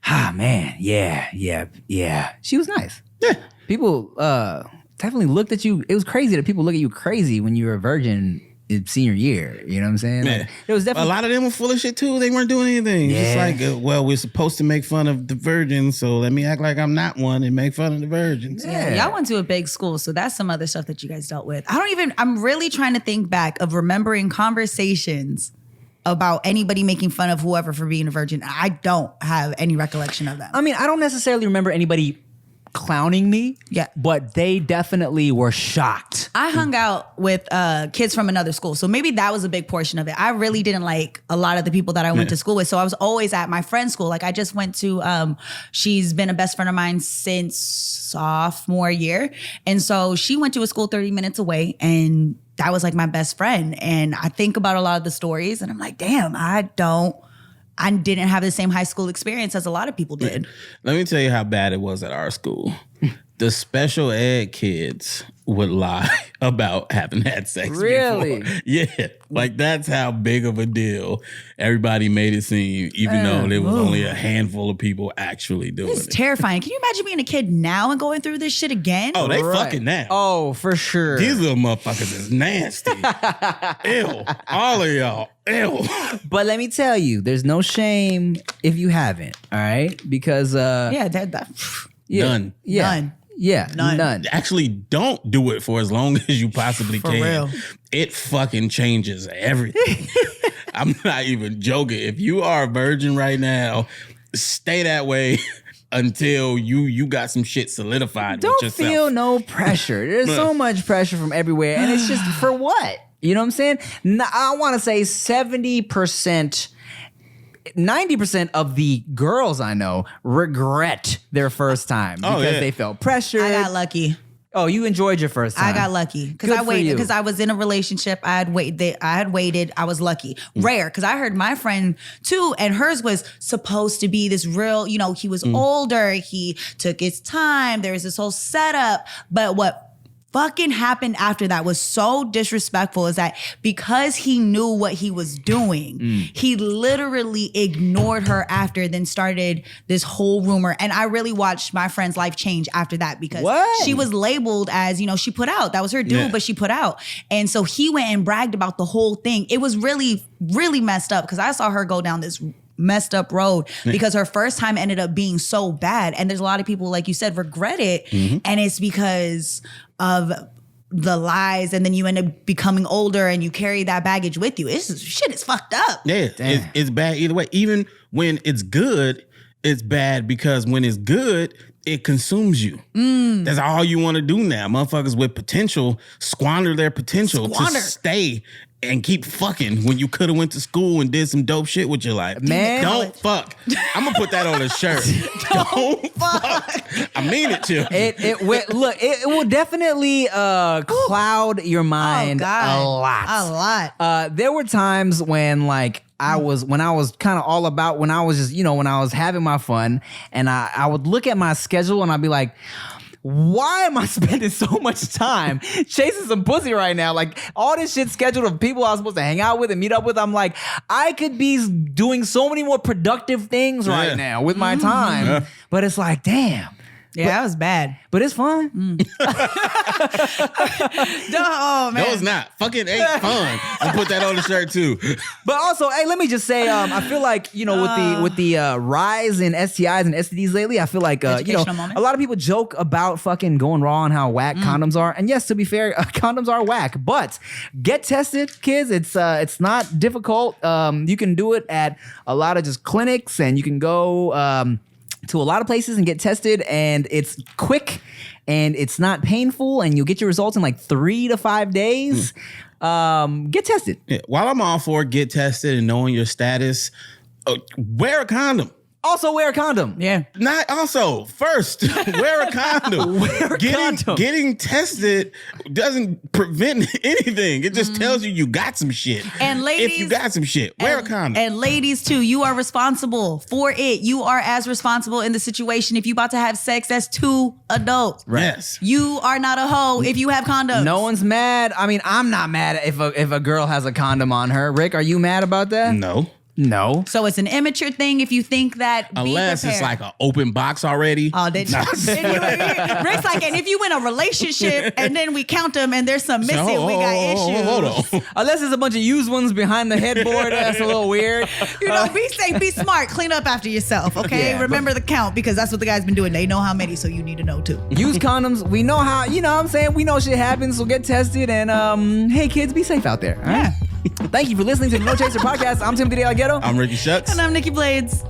Ah, man, yeah. She was nice. Yeah. People definitely looked at you. It was crazy that people look at you crazy when you were a virgin in senior year. You know what I'm saying? Yeah. Like, it was definitely a lot of them were full of shit too. They weren't doing anything. It's like, well, we're supposed to make fun of the virgins, so let me act like I'm not one and make fun of the virgins. Yeah, y'all went to a big school, so that's some other stuff that you guys dealt with. I'm really trying to think back of remembering conversations about anybody making fun of whoever for being a virgin. I don't have any recollection of them. I mean, I don't necessarily remember anybody clowning me. Yeah. But they definitely were shocked. I hung out with kids from another school, so maybe that was a big portion of it. I really didn't like a lot of the people that I went to school with, so I was always at my friend's school. Like I just went to, she's been a best friend of mine since sophomore year, and so she went to a school 30 minutes away, and that was like my best friend. And I think about a lot of the stories, and I'm like, damn, I didn't have the same high school experience as a lot of people did. Let me tell you how bad it was at our school. The special ed kids would lie about having had sex Really? before. Yeah. Like that's how big of a deal everybody made it seem, even though there was only a handful of people actually doing It's it. terrifying. Can you imagine being a kid now and going through this shit again? Oh, they fucking now. Oh, for sure. These little motherfuckers is nasty. Ew. All of y'all. Ew. But let me tell you, there's no shame if you haven't, all right? Because Yeah, None. Yeah. Yeah, none. Actually, don't do it for as long as you possibly can. real. It fucking changes everything. I'm not even joking. If you are a virgin right now, stay that way until you got some shit solidified Don't with yourself. feel no pressure. There's so much pressure from everywhere, and it's just for what? You know what I'm saying? I want to say 70%. 90% of the girls I know regret their first time because they felt pressured. I got lucky. Oh, you enjoyed your first time. I got lucky because Good I for waited you. because I was in a relationship. I had waited. I was lucky. Rare because I heard my friend too, and hers was supposed to be this real. You know, he was older. He took his time. There was this whole setup. But what fucking happened after that was so disrespectful is that because he knew what he was doing, he literally ignored her after, then started this whole rumor. And I really watched my friend's life change after that because she was labeled as, you know, she put out. That was her dude, but she put out. And so he went and bragged about the whole thing. It was really, really messed up because I saw her go down this messed up road because her first time ended up being so bad. And there's a lot of people, like you said, regret it. And it's because of the lies, and then you end up becoming older and you carry that baggage with you. Shit is fucked up. Yeah, it's bad either way. Even when it's good, it's bad because when it's good, it consumes you. That's all you want to do now. Motherfuckers with potential squander their potential to stay and keep fucking when you could have went to school and did some dope shit with your life. Man. Don't fuck. I'm gonna put that on a shirt. Don't fuck. I mean it, too. It will definitely cloud your mind a lot. A lot. There were times when like I was kind of all about when I was just, you know, when I was having my fun and I would look at my schedule and I'd be like, why am I spending so much time chasing some pussy right now? Like all this shit scheduled of people I was supposed to hang out with and meet up with. I'm like, I could be doing so many more productive things right now with my time. But it's like, damn. Yeah, that was bad. But it's fun. Oh, man. No, it's not. Fucking ain't fun. I put that on the shirt too. But also, hey, let me just say, I feel like, you know, with the rise in STIs and STDs lately, I feel like, you know, moment. a lot of people joke about fucking going raw and how whack condoms are. And yes, to be fair, condoms are whack. But get tested, kids. It's not difficult. You can do it at a lot of just clinics, and you can go to a lot of places and get tested, and it's quick and it's not painful, and you'll get your results in like 3 to 5 days. Get tested. Yeah, while I'm all for get tested and knowing your status, wear a condom. Also, wear a condom. Yeah. Not also first wear a condom. condom. Getting tested doesn't prevent anything. It just tells you got some shit. And ladies, if you got some shit, wear a condom. And ladies too, you are responsible for it. You are as responsible in the situation. If you about to have sex, that's 2 adults. Right. Yes. You are not a hoe if you have condoms. No one's mad. I mean, I'm not mad if a girl has a condom on her. Rick, are you mad about that? No. So it's an immature thing if you think that. Unless it's like an open box already. Oh, then Rick's like, and if you in a relationship and then we count them and there's some missing, we got issues. Hold on. Unless there's a bunch of used ones behind the headboard, that's a little weird. You know, be safe, be smart, clean up after yourself, okay? Yeah, Remember the count because that's what the guy's been doing. They know how many, so you need to know too. Used condoms, we know how, you know what I'm saying? We know shit happens, so get tested. And hey, kids, be safe out there. All right? Thank you for listening to the No Chaser Podcast. I'm Timothy De La Ghetto. I'm Ricky Shucks. And I'm Nikki Blades.